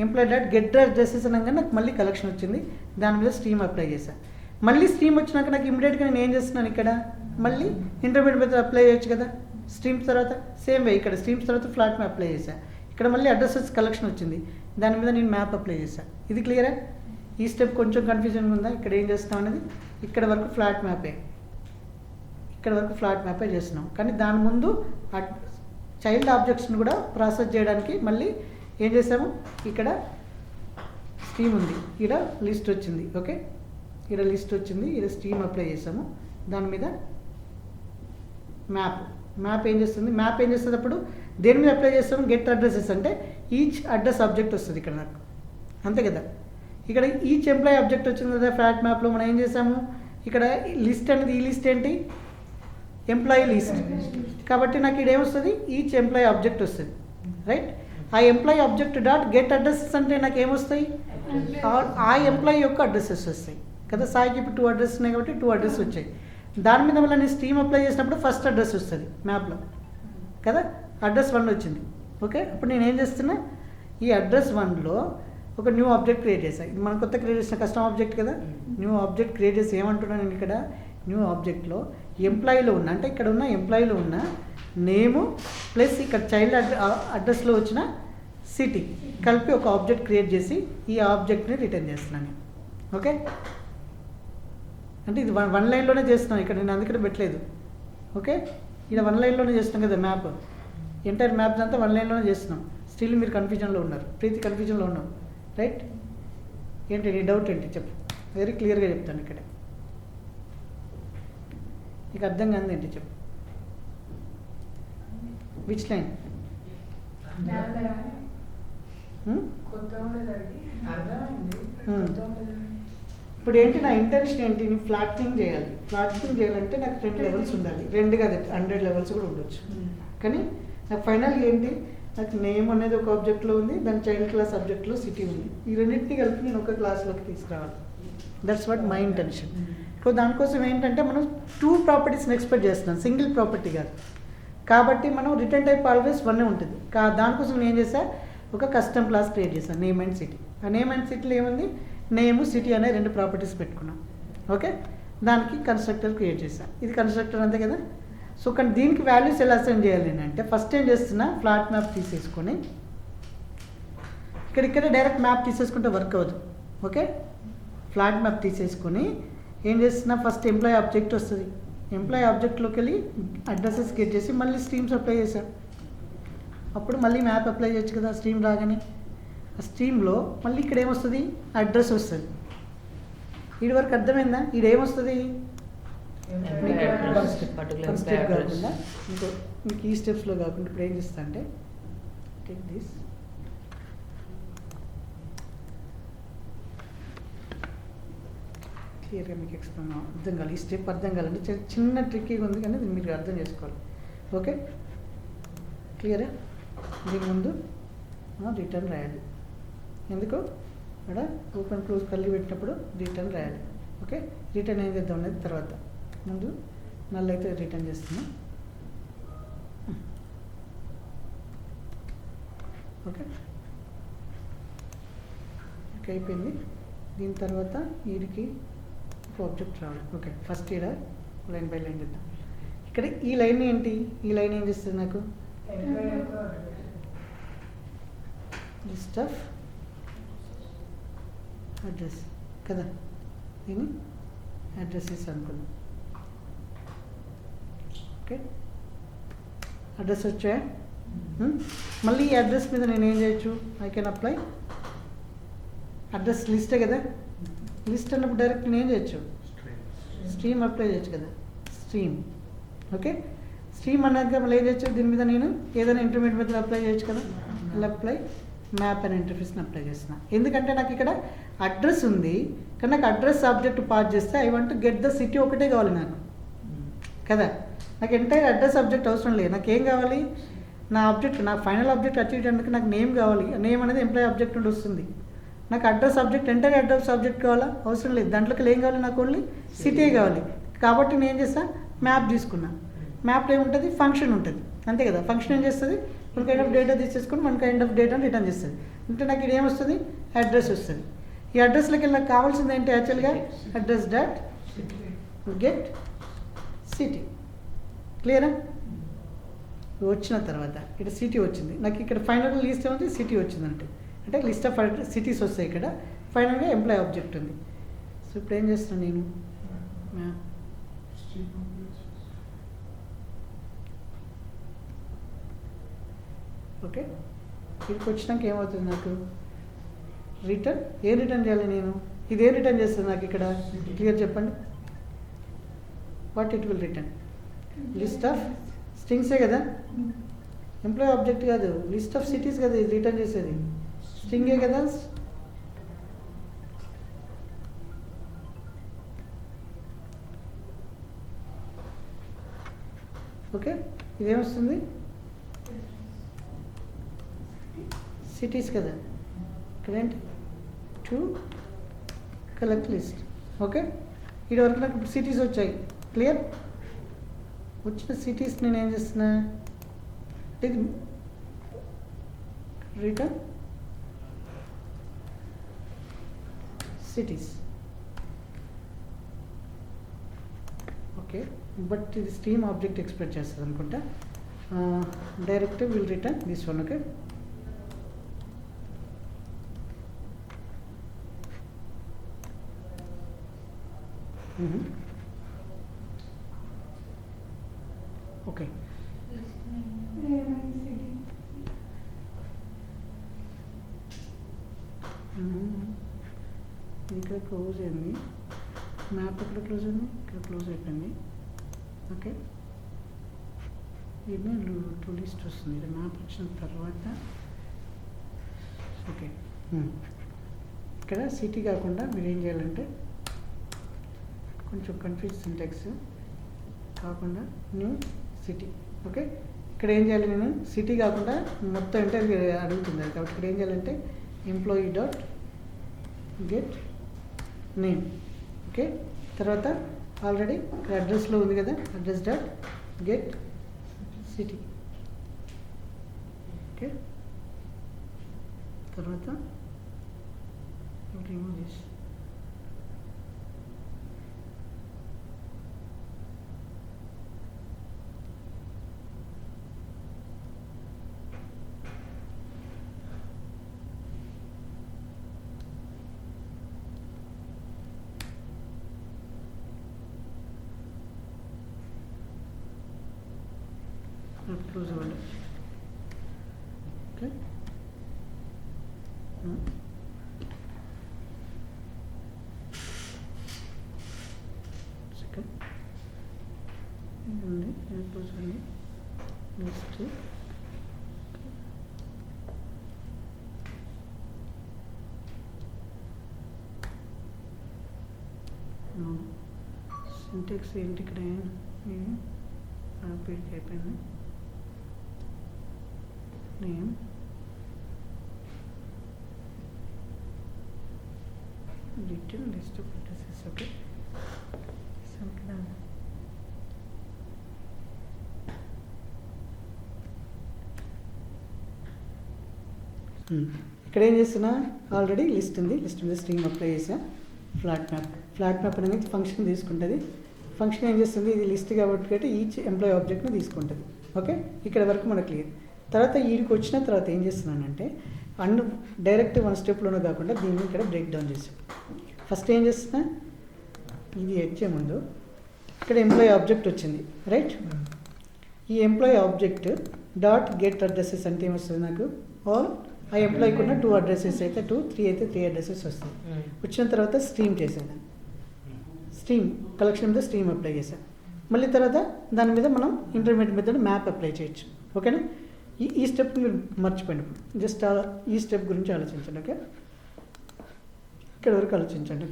ఎంప్లాయీ డాట్ గెట్ అడ్రసెస్ అనగా నాకు మళ్ళీ కలెక్షన్ వచ్చింది, దాని మీద స్ట్రీమ్ అప్లై చేశాను. మళ్ళీ స్ట్రీమ్ వచ్చినాక నాకు ఇమీడియట్గా నేను ఏం చేస్తున్నాను, ఇక్కడ మళ్ళీ ఇంటర్మీడియట్ మెథడ్ అప్లై చేయొచ్చు కదా. స్ట్రీమ్స్ తర్వాత సేమ్ వే ఇక్కడ స్ట్రీమ్స్ తర్వాత ఫ్లాట్ మ్యాప్ అప్లై చేశాను. ఇక్కడ మళ్ళీ అడ్రసెస్ కలెక్షన్ వచ్చింది, దాని మీద నేను మ్యాప్ అప్లై చేశాను. ఇది క్లియరా? ఈ స్టెప్ కొంచెం కన్ఫ్యూజన్గా ఉందా? ఇక్కడ ఏం చేస్తాం అనేది ఇక్కడ వరకు ఫ్లాట్ మ్యాపే, ఇక్కడ వరకు ఫ్లాట్ మ్యాపే చేస్తున్నాం. కానీ దాని ముందు చైల్డ్ ఆబ్జెక్ట్స్ని కూడా ప్రాసెస్ చేయడానికి మళ్ళీ ఏం చేసాము, ఇక్కడ స్ట్రీమ్ ఉంది, ఇక్కడ లిస్ట్ వచ్చింది. ఓకే, ఇక్కడ లిస్ట్ వచ్చింది, ఇక్కడ స్ట్రీమ్ అప్లై చేసాము. దాని మీద మ్యాప్ ఏం చేస్తుంది, మ్యాప్ ఏం చేస్తుంది అప్పుడు దేని మీద అప్లై చేస్తాము, గెట్ అడ్రసెస్ అంటే ఈచ్ అడ్రస్ ఆబ్జెక్ట్ వస్తుంది ఇక్కడ నాకు, అంతే కదా. ఇక్కడ ఈచ్ ఎంప్లాయీ ఆబ్జెక్ట్ వచ్చింది కదా ఫ్లాట్ మ్యాప్లో. మనం ఏం చేసాము, ఇక్కడ లిస్ట్ అనేది ఈ లిస్ట్ ఏంటి, ఎంప్లాయీ లిస్ట్. కాబట్టి నాకు ఇక్కడ ఏమొస్తుంది, ఈచ్ ఎంప్లాయీ ఆబ్జెక్ట్ వస్తుంది, రైట్. ఆ employee object dot get addresses అంటే నాకు ఏమొస్తాయి, ఆ ఎంప్లాయీ యొక్క అడ్రసెస్ వస్తాయి కదా. సాయికి ఇప్పుడు 2 అడ్రస్ ఉన్నాయి కాబట్టి 2 అడ్రస్ వచ్చాయి. దాని మీద మళ్ళీ నేను స్ట్రీమ్ అప్లై చేసినప్పుడు ఫస్ట్ అడ్రస్ వస్తుంది మ్యాప్లో కదా, అడ్రస్ 1 వచ్చింది. ఓకే, అప్పుడు నేను ఏం చేస్తున్నా, ఈ అడ్రస్ 1లో ఒక న్యూ ఆబ్జెక్ట్ క్రియేట్ చేశాను. ఇది మనం కొత్త క్రియేట్ చేసిన కస్టమ్ ఆబ్జెక్ట్ కదా. న్యూ ఆబ్జెక్ట్ క్రియేట్ చేసి ఏమంటున్నాను నేను ఇక్కడ, న్యూ ఆబ్జెక్ట్లో ఎంప్లాయీలో ఉన్న అంటే ఇక్కడ ఉన్న ఎంప్లాయీలో ఉన్న నేము ప్లస్ ఇక్కడ చైల్డ్ అడ్రస్లో వచ్చిన సిటీ కలిపి ఒక ఆబ్జెక్ట్ క్రియేట్ చేసి ఈ ఆబ్జెక్ట్ని రిటర్న్ చేస్తున్నాను. ఓకే, అంటే ఇది 1 లైన్లోనే చేస్తున్నాను, ఇక్కడ నేను అందుకనే పెట్టలేదు. ఓకే, ఇక్కడ 1 లైన్లోనే చేస్తున్నాం కదా మ్యాప్, ఎంటైర్ మ్యాప్ అంతా 1 లైన్లోనే చేస్తున్నాం. స్టిల్ మీరు కన్ఫ్యూజన్లో ఉన్నారు, ప్రీతి కన్ఫ్యూజన్లో ఉన్నాం, రైట్. ఏంటి నీ డౌట్ ఏంటి చెప్పు, వెరీ క్లియర్గా చెప్తాను. ఇక్కడ నీకు అర్థం కాదు ఏంటి చెప్పు, విచ్ లైన్? ఇప్పుడు ఏంటి నా ఇంటెన్షన్ ఏంటి, నేను ఫ్లాట్నింగ్ చేయాలి. ఫ్లాట్నింగ్ చేయాలంటే నాకు 2 లెవెల్స్ ఉండాలి, 2 కాదు 100 లెవెల్స్ కూడా ఉండొచ్చు. కానీ నాకు ఫైనల్గా ఏంటి, నాకు నేమ్ అనేది ఒక ఆబ్జెక్ట్లో ఉంది, దాని చైల్డ్ క్లాస్ ఆబ్జెక్ట్లో సిటీ ఉంది. ఈ రెండింటిని కలిపి నేను ఒక క్లాస్లోకి తీసుకురావాలి. That's what my intention. So దానికోసం ఏంటంటే మనం 2 ప్రాపర్టీస్ని ఎక్స్పెక్ట్ చేస్తున్నాం, సింగిల్ ప్రాపర్టీ కాదు. కాబట్టి మనం రిటర్న్ టైప్ ఆల్వేస్ 1 ఉంటుంది. దానికోసం నేను ఏం చేసా, ఒక కస్టమ్ క్లాస్ క్రియేట్ చేశాను, నేమ్ అండ్ సిటీ. ఆ నేమ్ అండ్ సిటీలో ఏముంది, నేమ్ సిటీ అనే 2 ప్రాపర్టీస్ పెట్టుకున్నాం. ఓకే, దానికి కన్స్ట్రక్టర్ క్రియేట్ చేశాను. ఇది కన్స్ట్రక్టర్ అంతే కదా. సో కానీ దీనికి వాల్యూస్ ఎలా అసైన్ చేయాలి అంటే ఫస్ట్ ఏం చేస్తున్నా, ఫ్లాట్ మ్యాప్ తీసేసుకొని ఇక్కడ డైరెక్ట్ మ్యాప్ తీసేసుకుంటే వర్క్ అవ్వదు. ఓకే, ఫ్లాట్ మ్యాప్ తీసేసుకొని ఏం చేస్తున్నా, ఫస్ట్ ఎంప్లాయీ ఆబ్జెక్ట్ వస్తుంది, ఎంప్లాయీ ఆబ్జెక్ట్లోకి వెళ్ళి అడ్రసెస్ క్రియేట్ చేసి మళ్ళీ స్ట్రీమ్స్ అప్లై చేశాను. అప్పుడు మళ్ళీ మ్యాప్ అప్లై చేయొచ్చు కదా స్ట్రీమ్ రాగానే. ఆ స్ట్రీమ్లో మళ్ళీ ఇక్కడ ఏమొస్తుంది, అడ్రస్ వస్తుంది. వీడి వరకు అర్థమైందా, ఈడేమొస్తుంది, ఫస్ట్ స్టెప్ కాకుండా మీకు ఈ స్టెప్స్లో కాకుండా ఇప్పుడు ఏం చేస్తా అంటే టేక్ దిస్, క్లియర్గా మీకు ఎక్స్ప్లెయిన్ అర్థం కావాలి. ఈ స్టెప్ అర్థం కావాలంటే చిన్న ట్రిక్కీగా ఉంది కానీ ఇది మీరు అర్థం చేసుకోవాలి. ఓకే, క్లియరా? దీని ముందు రిటర్న్ రాయాలి. ఎందుకు ఇక్కడ ఓపెన్ క్లోజ్ కల్లి పెట్టినప్పుడు రిటర్న్ రాయాలి. ఓకే, రిటర్న్ ఏం చేద్దాం అనేది తర్వాత, ముందు నల్ అయితే రిటర్న్ చేస్తున్నాం. ఓకే, ఓకే అయిపోయింది. దీని తర్వాత వీడికి ఒక ఆబ్జెక్ట్ రావాలి. ఓకే, ఫస్ట్ ఇక్కడ లైన్ బై లైన్ చేద్దాం. ఇక్కడ ఈ లైన్ ఏంటి, ఈ లైన్ ఏం చేస్తుంది నాకు, లిస్ట్ ఆఫ్ అడ్రస్ కదా, దీన్ని అడ్రసెస్ అనుకున్నాం. ఓకే, అడ్రస్ వచ్చాయా? మళ్ళీ ఈ అడ్రస్ మీద నేను ఏం చేయొచ్చు, ఐ కెన్ అప్లై అడ్రస్ లిస్టే కదా. లిస్ట్ అన్నప్పుడు డైరెక్ట్ నేను ఏం చేయొచ్చు, స్ట్రీమ్ అప్లై చేయొచ్చు కదా, స్ట్రీమ్. ఓకే, స్ట్రీమ్ అన్నాక మళ్ళీ ఏం చేయొచ్చు, దీని మీద నేను ఏదైనా ఇంటర్మీడియట్ మెథడ్ అప్లై చేయొచ్చు కదా. ఇలా అప్లై మ్యాప్ అండ్ ఇంటర్ఫేస్ని అప్లై చేస్తున్నా. ఎందుకంటే నాకు ఇక్కడ అడ్రస్ ఉంది, కానీ నాకు అడ్రస్ ఆబ్జెక్ట్ పాస్ చేస్తే I want get the city ఒకటే కావాలి నాకు కదా. నాకు ఎంటైర్ అడ్రస్ ఆబ్జెక్ట్ అవసరం లేదు. నాకు ఏం కావాలి, నా ఆబ్జెక్ట్, నా ఫైనల్ ఆబ్జెక్ట్ అచీవ్ చేయడానికి నాకు నేమ్ కావాలి. నేమ్ అనేది ఎంప్లాయీ ఆబ్జెక్ట్ నుండి వస్తుంది. నాకు address object, entire address object కావాలా, అవసరం లేదు. దాంట్లోకి ఏం కావాలి, నాకు ఓన్లీ సిటీ కావాలి. కాబట్టి నేను ఏం చేస్తాను, మ్యాప్ తీసుకున్నా. మ్యాప్లో ఏముంటుంది, ఫంక్షన్ ఉంటుంది, అంతే కదా. ఫంక్షన్ ఏం చేస్తుంది, వన్ కైండ్ ఆఫ్ డేటా తీసేసుకొని వన్ కైండ్ ఆఫ్ డేటాను రిటర్న్ చేస్తుంది. అంటే నాకు ఇది ఏమొస్తుంది, అడ్రస్ వస్తుంది. ఈ అడ్రస్లోకి వెళ్ళి నాకు కావాల్సింది ఏంటి, యాక్చువల్గా అడ్రస్ డాట్ గెట్ సిటీ. క్లియరా? వచ్చిన తర్వాత ఇక్కడ సిటీ వచ్చింది. నాకు ఇక్కడ ఫైనల్ లిస్ట్ ఏముంది, సిటీ వచ్చిందంటే, అంటే లిస్ట్ ఆఫ్ సిటీస్ వస్తాయి. ఇక్కడ ఫైనల్గా ఎంప్లాయీ ఆబ్జెక్ట్ ఉంది. సో ఇప్పుడు ఏం చేస్తున్నాను నేను, ఓకే. ఇక్కడికి వచ్చినాక ఏమవుతుంది, నాకు రిటర్న్, ఏం రిటర్న్ చేయాలి నేను, ఇదేం రిటర్న్ చేస్తుంది నాకు ఇక్కడ, క్లియర్ చెప్పండి. What it will return, list of స్ట్రింగ్సే కదా, ఎంప్లాయీ ఆబ్జెక్ట్ కాదు, లిస్ట్ ఆఫ్ సిటీస్ కదా ఇది రిటర్న్ చేసేది, స్ట్రింగే కదా. ఓకే, ఇదేమొస్తుంది, సిటీస్ కదా. ఇక్కడేంటి, టు కలెక్ట్ లిస్ట్. ఓకే, ఇది వరకు నాకు సిటీస్ వచ్చాయి. క్లియర్? వచ్చిన సిటీస్ నేను ఏం చేస్తున్నా, ఇది రిటర్న్ సిటీస్. ఓకే, బట్ ఇది స్ట్రీమ్ ఆబ్జెక్ట్ ఎక్స్ప్రెస్ చేస్తుంది అనుకుంటా. Direct will return this one. Okay, okay. ఇక్కడ క్లోజ్ అయింది, మ్యాప్ ఇక్కడ క్లోజ్ అయింది, ఇక్కడ క్లోజ్ అయిపోయింది. ఓకే, ఇది టు లిస్ట్ వస్తుంది. ఇది మ్యాప్ వచ్చిన తర్వాత ఓకే, ఇక్కడ సిటీ కాకుండా మీరు ఏం చేయాలంటే, కొంచెం కన్ఫ్యూజ్ సింటాక్స్ కాకుండా న్యూ సిటీ. ఓకే, ఇక్కడ ఏం చేయాలి, నేను సిటీ కాకుండా మొత్తం ఇంటర్వ్యూ అడుగుతుంది కాబట్టి ఇక్కడ ఏం చేయాలంటే employee dot get name. Okay, తర్వాత ఆల్రెడీ ఇక్కడ అడ్రస్లో ఉంది కదా, address dot get city. Okay, తర్వాత రిమూవ్ చేసి క్లోజ్ అవ్వండి. ఓకే, సెకండ్ ఉంది, క్లోజ్ అవ్వండి. నెక్స్ట్ సింటాక్స్ ఏంటి, ఇక్కడ పేరుకి అయిపోయింది. Name return list of addresses. Okay, ఇక్కడ ఏం చేస్తున్నా, ఆల్రెడీ లిస్ట్ ఉంది, లిస్ట్ మీద స్ట్రింగ్ అప్లై చేసా. ఫ్లాట్ మ్యాప్ అనేది ఫంక్షన్ తీసుకుంటుంది. ఫంక్షన్ ఏం చేస్తుంది, ఇది లిస్ట్ కాబట్టి ఈచ్ ఎంప్లాయీ ఆబ్జెక్ట్ని తీసుకుంటుంది. ఓకే, ఇక్కడ వరకు మనకు క్లియర్. తర్వాత వీడికి వచ్చిన తర్వాత ఏం చేస్తున్నానంటే, డైరెక్ట్ వన్ స్టెప్లోనే కాకుండా దీన్ని ఇక్కడ బ్రేక్ డౌన్ చేసాం. ఫస్ట్ ఏం చేస్తున్నా, ఇది వచ్చే ముందు ఇక్కడ ఎంప్లాయీ ఆబ్జెక్ట్ వచ్చింది, రైట్. ఈ employee object dot get addresses అంటే ఏమొస్తుంది, నాకు ఆల్ ఆ ఎంప్లాయీకి ఉన్న 2 అడ్రసెస్ అయితే 2, 3 అయితే 3 అడ్రసెస్ వస్తాయి. వచ్చిన తర్వాత స్ట్రీమ్ చేశాను, స్ట్రీమ్ కలెక్షన్ మీద స్ట్రీమ్ అప్లై చేశాను. మళ్ళీ తర్వాత దాని మీద మనం ఇంటర్మీడియట్ మెథడ్ మ్యాప్ అప్లై చేయొచ్చు. ఓకేనా, ఈ స్టెప్ మీరు మర్చిపోండి. జస్ట్ ఈ స్టెప్ గురించి ఆలోచించండి. ఓకే, ఇక్కడ వరకు ఆలోచించండి.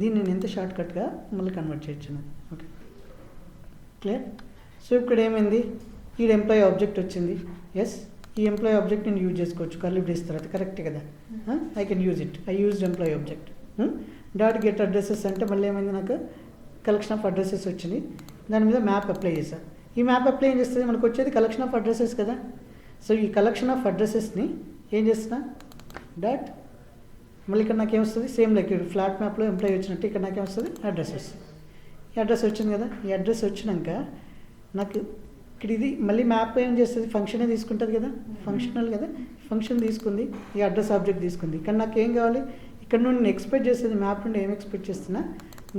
దీన్ని నేను ఎంత షార్ట్ కట్గా మళ్ళీ కన్వర్ట్ చేయొచ్చు. Okay, clear. సో ఇక్కడ ఏమైంది, ఈ ఎంప్లాయీ ఆబ్జెక్ట్ వచ్చింది. ఎస్, ఈ ఎంప్లాయీ ఆబ్జెక్ట్ నేను యూజ్ చేసుకోవచ్చు కర్లీ బ్రేస్ తర్వాత, కరెక్ట్ కదా. I can use it. I used employee object. Dot get addresses అంటే మళ్ళీ ఏమైంది, నాకు కలెక్షన్ ఆఫ్ అడ్రసెస్ వచ్చింది. దాని మీద మ్యాప్ అప్లై చేశాను. ఈ మ్యాప్ అప్లై ఏం చేస్తుంది, మనకు వచ్చేది కలెక్షన్ ఆఫ్ అడ్రసెస్ కదా. సో ఈ కలెక్షన్ ఆఫ్ అడ్రసెస్ని ఏం చేస్తున్నా, డాట్ మళ్ళీ ఇక్కడ నాకు ఏమొస్తుంది, సేమ్ లైక్ ఫ్లాట్ మ్యాప్లో ఎంప్లాయీ వచ్చినట్టు ఇక్కడ నాకు ఏమొస్తుంది, అడ్రసెస్. ఈ అడ్రస్ వచ్చింది కదా. ఈ అడ్రస్ వచ్చినాక నాకు ఇక్కడ ఇది మళ్ళీ మ్యాప్ ఏం చేస్తుంది, ఫంక్షనే తీసుకుంటుంది కదా, ఫంక్షనల్ కదా. ఫంక్షన్ తీసుకుంది, ఈ అడ్రస్ ఆబ్జెక్ట్ తీసుకుంది. కానీ నాకు ఏం కావాలి, ఇక్కడ నుండి నేను ఎక్స్పెక్ట్ చేసేది మ్యాప్ నుండి ఏం ఎక్స్పెక్ట్ చేస్తున్నా,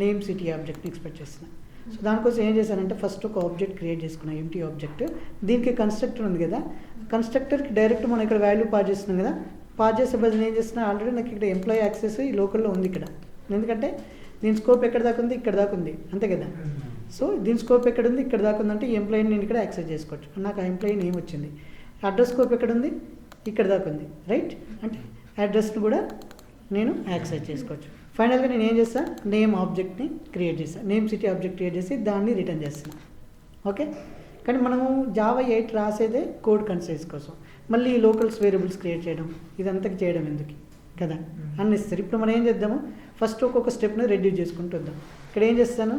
నేమ్ సిటీ ఆబ్జెక్ట్ని ఎక్స్పెక్ట్ చేస్తున్నా. సో దానికోసం ఏం చేశానంటే ఫస్ట్ ఒక ఆబ్జెక్ట్ క్రియేట్ చేసుకున్నా, ఎంటీ ఆబ్జెక్ట్. దీనికి కన్స్ట్రక్టర్ ఉంది కదా, కన్స్ట్రక్టర్కి డైరెక్ట్ మనం ఇక్కడ వాల్యూ పాస్ చేస్తున్నాం కదా. పాస్ చేసే బదులు ఏం చేస్తున్నా, ఆల్రెడీ నాకు ఇక్కడ ఎంప్లాయీ యాక్సెస్ ఈ లోకల్లో ఉంది ఇక్కడ. ఎందుకంటే దీని స్కోప్ ఎక్కడ దాకా ఉంది, ఇక్కడ దాకా ఉంది, అంతే కదా. సో దీని స్కోప్ ఎక్కడ ఉంది, ఇక్కడ దాకా ఉంది అంటే ఈ ఎంప్లాయీని నేను ఇక్కడ యాక్సెస్ చేసుకోవచ్చు. నాకు ఆ ఎంప్లాయీ నేమ్ వచ్చింది. అడ్రస్ స్కోప్ ఎక్కడ ఉంది, ఇక్కడ దాకా ఉంది, రైట్. అంటే అడ్రస్ని కూడా నేను యాక్సెస్ చేసుకోవచ్చు. ఫైనల్గా నేను ఏం చేస్తాను, నేమ్ ఆబ్జెక్ట్ని క్రియేట్ చేస్తాను, నేమ్ సిటీ ఆబ్జెక్ట్ క్రియేట్ చేసి దాన్ని రిటర్న్ చేస్తాను. ఓకే, కానీ మనము జావా 8 రాసేదే కోడ్ కన్సైజ్ కోసం. మళ్ళీ లోకల్స్ వేరియబుల్స్ క్రియేట్ చేయడం, ఇదంతా చేయడం ఎందుకు కదా, అన్నిస్తారు. ఇప్పుడు మనం ఏం చేద్దాము, ఫస్ట్ ఒక్కొక్క స్టెప్ని రెడ్యూస్ చేసుకుంటూ వద్దాం. ఇక్కడ ఏం చేస్తాను,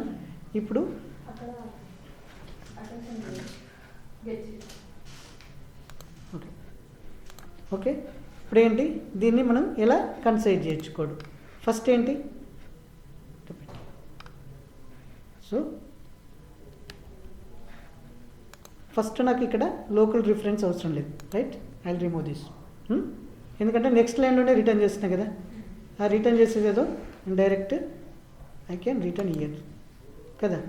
ఇప్పుడు ఓకే ఓకే ఇప్పుడు ఏంటి, దీన్ని మనం ఎలా కన్సైజ్ చేయొచ్చు కోడ్. ఫస్ట్ ఏంటి, సో ఫస్ట్ నాకు ఇక్కడ లోకల్ రిఫరెన్స్ అవసరం లేదు, right. I will remove this. ఎందుకంటే నెక్స్ట్ లైన్లోనే రిటర్న్ చేస్తున్నా కదా. ఆ రిటర్న్ చేసేది ఏదో direct I can return year కదా,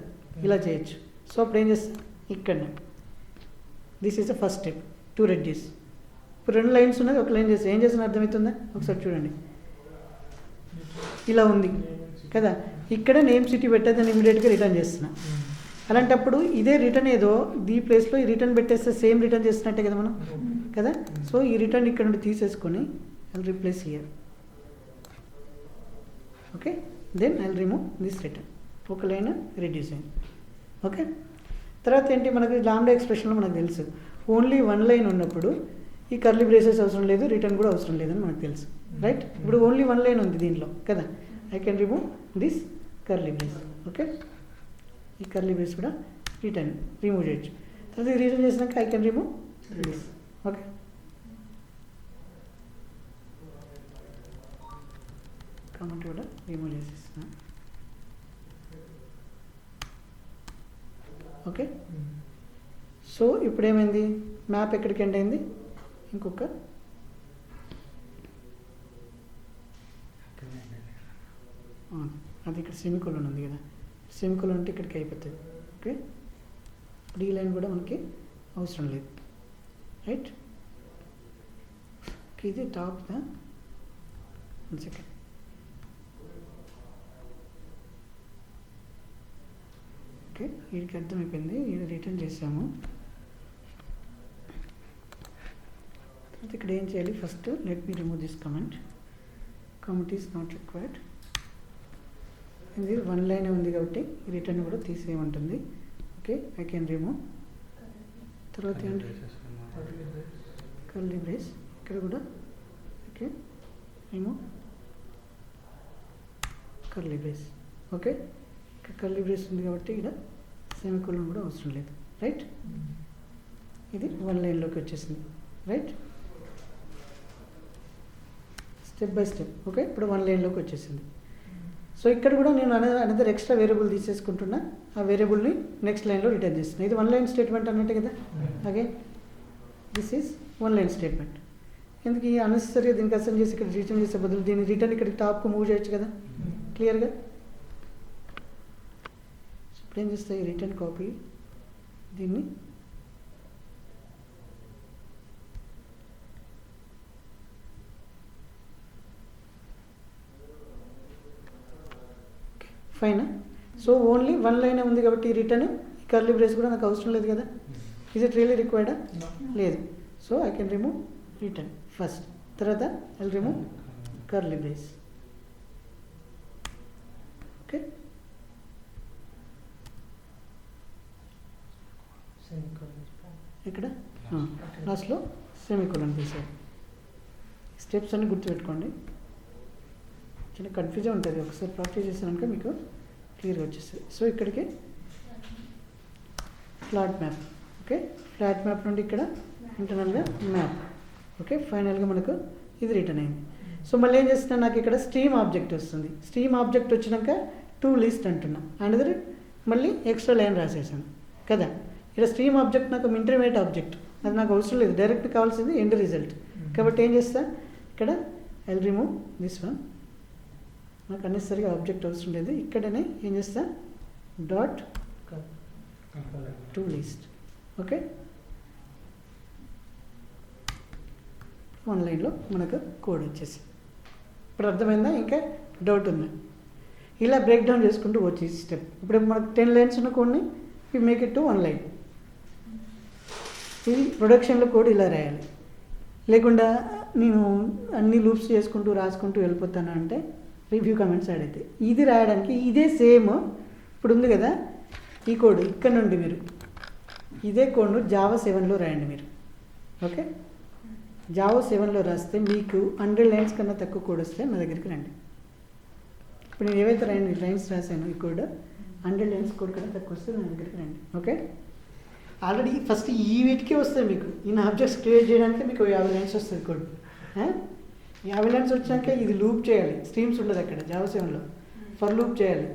ఇలా చేయొచ్చు. సో అప్పుడు ఏం చేస్తా, ఇక్కడ this is the first step to reduce. ఇప్పుడు 2 లైన్స్ ఉన్నది, ఒక లైన్ చేస్తే ఏం చేసిన అర్థమవుతుందా, ఒకసారి చూడండి. ఇలా ఉంది కదా, ఇక్కడ నేమ్ సిటీ పెట్టేదని ఇమీడియట్గా రిటర్న్ చేస్తున్నా. అలాంటప్పుడు ఇదే రిటర్న్ ఏదో ఈ ప్లేస్లో ఈ రిటర్న్ పెట్టేస్తే సేమ్ రిటర్న్ చేస్తున్నట్టే కదా మనం కదా. సో ఈ రిటర్న్ ఇక్కడ నుండి తీసేసుకొని I replace here. Okay, then I remove this return. ఒక లైన్ రెడ్యూస్ అయింది. ఓకే, తర్వాత ఏంటి, మనకి లాంబ్డా ఎక్స్ప్రెషన్లో మనకు తెలుసు ఓన్లీ 1 లైన్ ఉన్నప్పుడు ఈ కర్లీ బ్రేసెస్ అవసరం లేదు, రిటర్న్ కూడా అవసరం లేదని మనకు తెలుసు, రైట్. ఇప్పుడు ఓన్లీ 1 లైన్ ఉంది దీంట్లో కదా, I can remove this curly brace. Okay, ఈ కర్లీ బ్రేస్ కూడా రిమూవ్ చేయొచ్చు. తర్వాత ఇది రిటర్న్ చేసినాక I can remove this. Okay, comment కూడా రిమూవ్ చేసేస్తున్నా. ఓకే, సో ఇప్పుడు ఏమైంది, మ్యాప్ ఎక్కడికి ఎండ్ అయింది, ఇంకొక అది ఇక్కడ సెమికోలన్ ఉంది కదా, సెమికోలన్ అంటే ఇక్కడికి అయిపోతుంది. ఓకే, ఇప్పుడు ఈ లైన్ కూడా మనకి అవసరం లేదు, రైట్. ఇది టాప్ ద 1 సెకండ్. ఓకే, వీడికి అర్థమైపోయింది, ఇది రిటర్న్ చేసాము. ఇక్కడ ఏం చేయాలి, first let me remove this comment. Comment is not required. ఇది 1 లైన్ ఉంది కాబట్టి రిటర్న్ కూడా తీసేయమంటుంది. Okay, I can remove. తర్వాత ఏంటి, కర్లీ బ్రేస్ ఇక్కడ కూడా. Okay, remove curly brace. Okay, ఇక్కడ కర్లీ బ్రేస్ ఉంది కాబట్టి ఇక్కడ సెమికోలన్ కూడా అవసరం లేదు, రైట్. ఇది 1 లైన్లోకి వచ్చేసింది, right. Step by step. Okay, ఇప్పుడు 1 లైన్లోకి వచ్చేసింది. సో ఇక్కడ కూడా నేను అనదర్ ఎక్స్ట్రా వేరియబుల్ తీసేసుకుంటున్నా, ఆ వేరియబుల్ని నెక్స్ట్ లైన్లో రిటర్న్ చేస్తున్నా. ఇది 1 లైన్ స్టేట్మెంట్ అన్నట్టే కదా. అగే దిస్ ఈజ్ 1 లైన్ స్టేట్మెంట్. ఎందుకు ఈ అన్నెసరీగా దీనికి అసైన్ చేసి ఇక్కడ రిటర్న్ చేసే బదులు దీన్ని రిటర్న్ ఇక్కడికి టాప్కు మూవ్ చేయొచ్చు కదా క్లియర్గా. ఇప్పుడు ఏం చేస్తాయి, రిటర్న్ కాపీ దీన్ని ఫైన్. సో ఓన్లీ 1 లైన్ ఉంది కాబట్టి రిటర్న్ కర్లీ బ్రేస్ కూడా నాకు అవసరం లేదు కదా. ఈజ్ ఇట్ రియల్లీ రిక్వైర్డా, లేదు. So I can remove return first, తర్వాత I will remove curly brace. Okay, ఇక్కడ లాస్ట్లో సెమీకోలన్ తీసేయాలి. స్టెప్స్ అన్ని గుర్తుపెట్టుకోండి, చిన్న కన్ఫ్యూజన్ ఉంటుంది, ఒకసారి ప్రాక్టీస్ చేసాక మీకు క్లియర్గా వచ్చేస్తుంది. సో ఇక్కడికి flat map. Okay, flat map నుండి ఇక్కడ ఇంటర్నల్గా మ్యాప్. ఓకే, ఫైనల్గా మనకు ఇది రిటర్న్ అయింది. సో మళ్ళీ ఏం చేస్తున్నాను, నాకు ఇక్కడ స్ట్రీమ్ ఆబ్జెక్ట్ వస్తుంది. స్ట్రీమ్ ఆబ్జెక్ట్ వచ్చినాక టు లిస్ట్ అంటున్నా, అండ్ మళ్ళీ ఎక్స్ట్రా లైన్ రాసేసాను కదా. ఇక్కడ స్ట్రీమ్ ఆబ్జెక్ట్ నాకు ఇంటర్మీడియట్ ఆబ్జెక్ట్, అది నాకు అవసరం లేదు, డైరెక్ట్ కావాల్సింది ఎండ్ రిజల్ట్. కాబట్టి ఏం చేస్తా, ఇక్కడ ఐ రిమూవ్ దిస్ వన్, నాకు అన్నెసరిగా ఆబ్జెక్ట్ అవసరం లేదు. ఇక్కడనే ఏం చేస్తా, dot to list. Okay, one లైన్లో మనకు కోడ్ వచ్చేసి. ఇప్పుడు అర్థమైందా, ఇంకా డౌట్ ఉందా? ఇలా బ్రేక్ డౌన్ చేసుకుంటూ వచ్చి స్టెప్. ఇప్పుడు మనకు 10 లైన్స్ ఉన్న కోడ్ని we make it to 1 line. ఇది ప్రొడక్షన్లో కోడ్ ఇలా రాయాలి. లేకుండా నేను అన్ని లూప్స్ చేసుకుంటూ రాసుకుంటూ వెళ్ళిపోతాను అంటే రివ్యూ కమెంట్స్ యాడ్ అవుతాయి. ఇది రాయడానికి ఇదే సేమ్ ఇప్పుడు ఉంది కదా ఈ కోడ్, ఇక్కడ నుండి మీరు ఇదే కోడ్ను జావా 7లో రాయండి మీరు. ఓకే, జావా 7లో రాస్తే మీకు 100 లైన్స్ కన్నా తక్కువ కోడ్ వస్తే నా దగ్గరికి రండి. ఇప్పుడు నేను ఏవైతే లైన్స్ రాశాను ఈ కోడ్ 100 లైన్స్ కోడ్ కన్నా తక్కువ వస్తే నా దగ్గరికి రండి. ఓకే, ఆల్రెడీ ఫస్ట్ ఈ వీటికే వస్తాయి మీకు. ఈ ఆబ్జెక్ట్స్ క్రియేట్ చేయడానికి మీకు 50 లైన్స్ వస్తుంది కోడ్. 50 లైన్స్ వచ్చాక ఇది లూప్ చేయాలి, స్ట్రీమ్స్ ఉండదు అక్కడ జావా 7లో. ఫర్ లూప్ చేయాలి,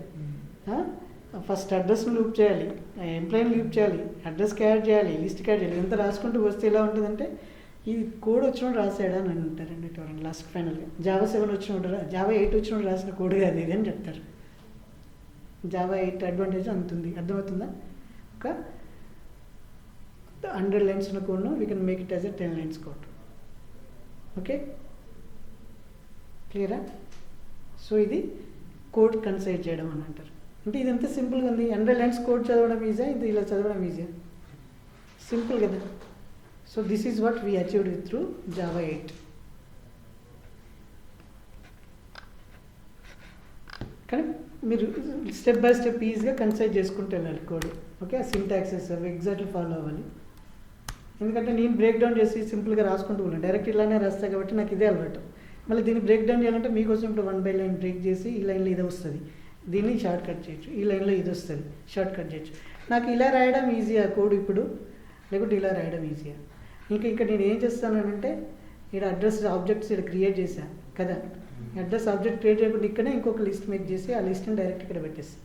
ఫస్ట్ అడ్రస్ని లూప్ చేయాలి, ఎంప్లాయిని లూప్ చేయాలి, అడ్రస్కి యాడ్ చేయాలి, లిస్ట్కి యాడ్ చేయాలి. ఎంత రాసుకుంటూ వస్తే ఎలా ఉంటుందంటే ఇది కోడ్ వచ్చినప్పుడు రాసాడా అని అంటారండి ఎవరైనా లాస్ట్ ఫైనల్గా. జావా 7 వచ్చినప్పుడు, జావా 8 వచ్చినప్పుడు రాసిన కోడ్ కాదు ఇది అని చెప్తారు. జావా 8 అడ్వాంటేజ్ అంతుంది, అర్థమవుతుందా? ఒక 100 లైన్స్ ఉన్న కోడ్ను we can make it as a 10 lines code. Okay, క్లియరా? సో ఇది కోడ్ కన్సైడ్ చేయడం అని అంటారు. అంటే ఇది ఎంత సింపుల్గా ఉంది. 100 లైన్స్ కోడ్ చదవడం ఈజీయా, ఇది ఇలా చదవడం ఈజీయా? సింపుల్ కదా. So this is what we achieved with through Java 8. కానీ మీరు స్టెప్ బై స్టెప్ ఈజీగా కన్సైడ్ చేసుకుంటూ వెళ్ళాలి కోడ్. ఓకే, ఆ సింటాక్సెస్ అవి ఎగ్జాక్ట్లీ ఫాలో అవ్వాలి. ఎందుకంటే నేను బ్రేక్ డౌన్ చేసి సింపుల్గా రాసుకుంటూ ఉన్నాను, డైరెక్ట్ ఇలానే రాస్తాను కాబట్టి నాకు ఇదే అలవాటు. మళ్ళీ దీన్ని బ్రేక్ డౌన్ చేయాలంటే మీకోసం ఇప్పుడు 1 బై లైన్ బ్రేక్ చేసి ఈ లైన్లో ఇది వస్తుంది, దీన్ని షార్ట్ కట్ చేయొచ్చు, ఈ లైన్లో ఇది వస్తుంది షార్ట్ కట్ చేయొచ్చు. నాకు ఇలా రాయడం ఈజీయా కోడ్ ఇప్పుడు, లేకుంటే ఇలా రాయడం ఈజీయా? ఇంకా నేను ఏం చేస్తానంటే ఇక్కడ అడ్రస్ ఆబ్జెక్ట్స్ ఇక్కడ క్రియేట్ చేశాను కదా, అడ్రస్ ఆబ్జెక్ట్ క్రియేట్ చేయకుండా ఇక్కడే ఇంకొక లిస్ట్ మేక్ చేసి ఆ లిస్ట్ని డైరెక్ట్ ఇక్కడ పెట్టేస్తాను.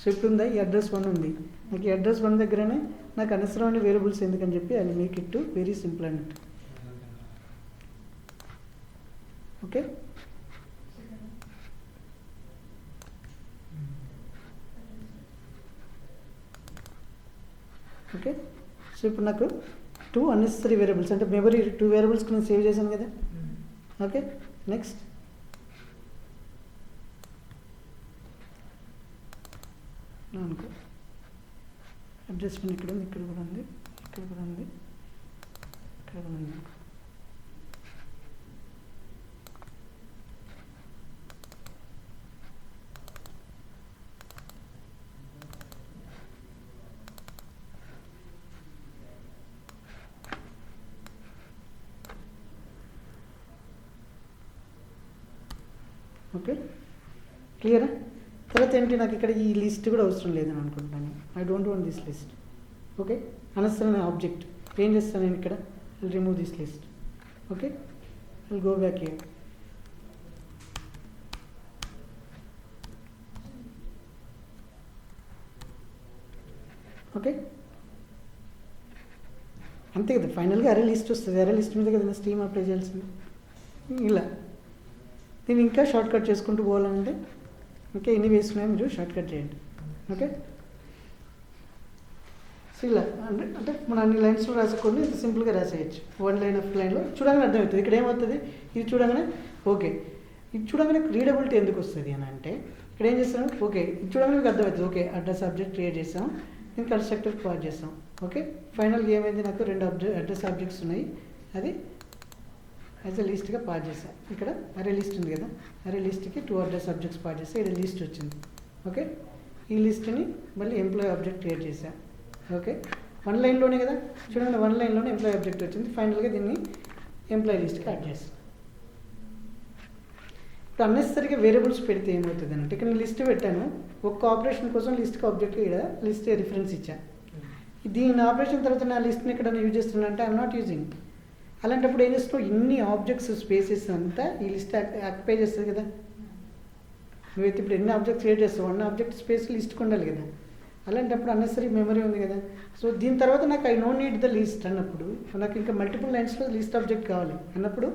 సో ఇప్పుడు ఉందా ఈ అడ్రస్ 1 ఉంది, నాకు ఈ అడ్రస్ 1 దగ్గరనే నాకు అనవసరమైన వేరియబుల్స్ ఎందుకని చెప్పి అది మేక్ ఇట్ వెరీ సింపుల్ అన్నట్టు. Okay, okay. సో ఇప్పుడు నాకు 2 అన్నెసరీ వేరియబుల్స్ అంటే మెమరీ 2 వేరియబుల్స్కి నేను సేవ్ చేశాను కదా. ఓకే, నెక్స్ట్ అనుకో అడ్రస్ పని ఇక్కడ ఉంది, ఇక్కడ కూడా ఉంది, ఇక్కడ కూడా ఉంది, ఇక్కడ కూడా ఉంది. ఓకే, క్లియరా? తర్వాత ఏంటి, నాకు ఇక్కడ ఈ లిస్ట్ కూడా అవసరం లేదని అనుకుంటాను. I don't want this list. Okay, అనవసరమైన ఆబ్జెక్ట్ ఏం చేస్తాను నేను ఇక్కడ, I remove this list. Okay, I go back here. Okay, అంతే కదా. ఫైనల్గా అరే లిస్ట్ వస్తుంది, అరే లిస్ట్ మీద కదా స్ట్రీమ్ అప్లై చేయాల్సింది. ఇలా దీన్ని ఇంకా షార్ట్ కట్ చేసుకుంటూ పోవాలంటే ఇంకా ఎన్ని వేసుకున్నాయో మీరు షార్ట్ కట్ చేయండి. ఓకే, సో ఇలా అంటే మనం అన్ని లైన్స్లో రాసుకోండి, సింపుల్గా రాసేయచ్చు. 1 లైన్ ఆఫ్ లైన్లో చూడగానే అర్థమవుతుంది. ఇక్కడ ఏమవుతుంది, ఇది చూడగానే ఓకే, ఇది చూడగానే రీడబిలిటీ ఎందుకు వస్తుంది అని అంటే ఇక్కడ ఏం చేస్తాను, ఓకే ఇది చూడగానే మీకు అర్థమవుతుంది. ఓకే, అడ్రస్ ఆబ్జెక్ట్ క్రియేట్ చేస్తాం, నేను కన్స్ట్రక్టర్ పాస్ చేస్తాం. ఓకే, ఫైనల్గా ఏమైంది, నాకు 2 అడ్రస్ ఆబ్జెక్ట్స్ ఉన్నాయి, అది యాజ్ అ లిస్ట్గా పాస్ చేసా. ఇక్కడ అరే లిస్ట్ ఉంది కదా, అరే లిస్ట్కి 2 అడ్రస్ సబ్జెక్ట్స్ పాస్ చేస్తే ఇక్కడ లిస్ట్ వచ్చింది. ఓకే, ఈ లిస్ట్ని మళ్ళీ ఎంప్లాయీ ఆబ్జెక్ట్ క్రియేట్ చేశా. ఓకే, 1 లైన్లోనే కదా, చూడండి 1 లైన్లోనే ఎంప్లాయీ ఆబ్జెక్ట్ వచ్చింది. ఫైనల్గా దీన్ని ఎంప్లాయీ లిస్ట్కి యాడ్ చేస్తాం. ఇప్పుడు అన్నెసరిగా వేరియబుల్స్ పెడితే ఏమవుతుంది అంటే, ఇక్కడ నేను లిస్ట్ పెట్టాను, ఒక్క ఆపరేషన్ కోసం లిస్ట్కి ఆబ్జెక్ట్ ఇక్కడ లిస్ట్ రిఫరెన్స్ ఇచ్చా. దీని ఆపరేషన్ తర్వాత నా లిస్ట్ని ఎక్కడ యూజ్ చేస్తున్నా అంటే ఐఎమ్ నాట్ యూజింగ్. అలాంటప్పుడు ఏం చేస్తున్నావు, ఇన్ని ఆబ్జెక్ట్స్ స్పేసెస్ అంతా ఈ లిస్ట్ ఆక్యుపై చేస్తుంది కదా. నువ్వైతే ఇప్పుడు ఎన్ని ఆబ్జెక్ట్స్ క్రియేట్ చేస్తావు, 1 ఆబ్జెక్ట్ స్పేస్ లిస్ట్కి ఉండాలి కదా. అలాంటప్పుడు అన్నెసరీ మెమరీ ఉంది కదా. సో దీని తర్వాత నాకు I know need the list అన్నప్పుడు, నాకు ఇంకా మల్టిపుల్ లైన్స్లో లిస్ట్ ఆబ్జెక్ట్ కావాలి అన్నప్పుడు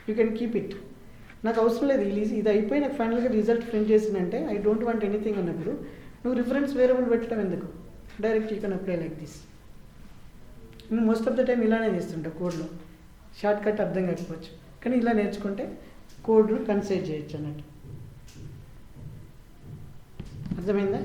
యూ కెన్ కీప్ ఇట్. నాకు అవసరం లేదు ఇది అయిపోయి నాకు ఫైనల్గా రిజల్ట్ ప్రింట్ చేసిందంటే ఐ డోంట్ వాంట్ ఎనీథింగ్ అన్నప్పుడు నువ్వు రిఫరెన్స్ వేరియబుల్ పెట్టడం ఎందుకు, direct you can apply like this. నేను మోస్ట్ ఆఫ్ ద టైం ఇలానే చేస్తుంటా కోడ్లో, షార్ట్ కట్ అర్థం కాకపోవచ్చు, కానీ ఇలా నేర్చుకుంటే కోడ్ను కన్సైజ్ చేయొచ్చు అన్నట్టు. అర్థమైందా?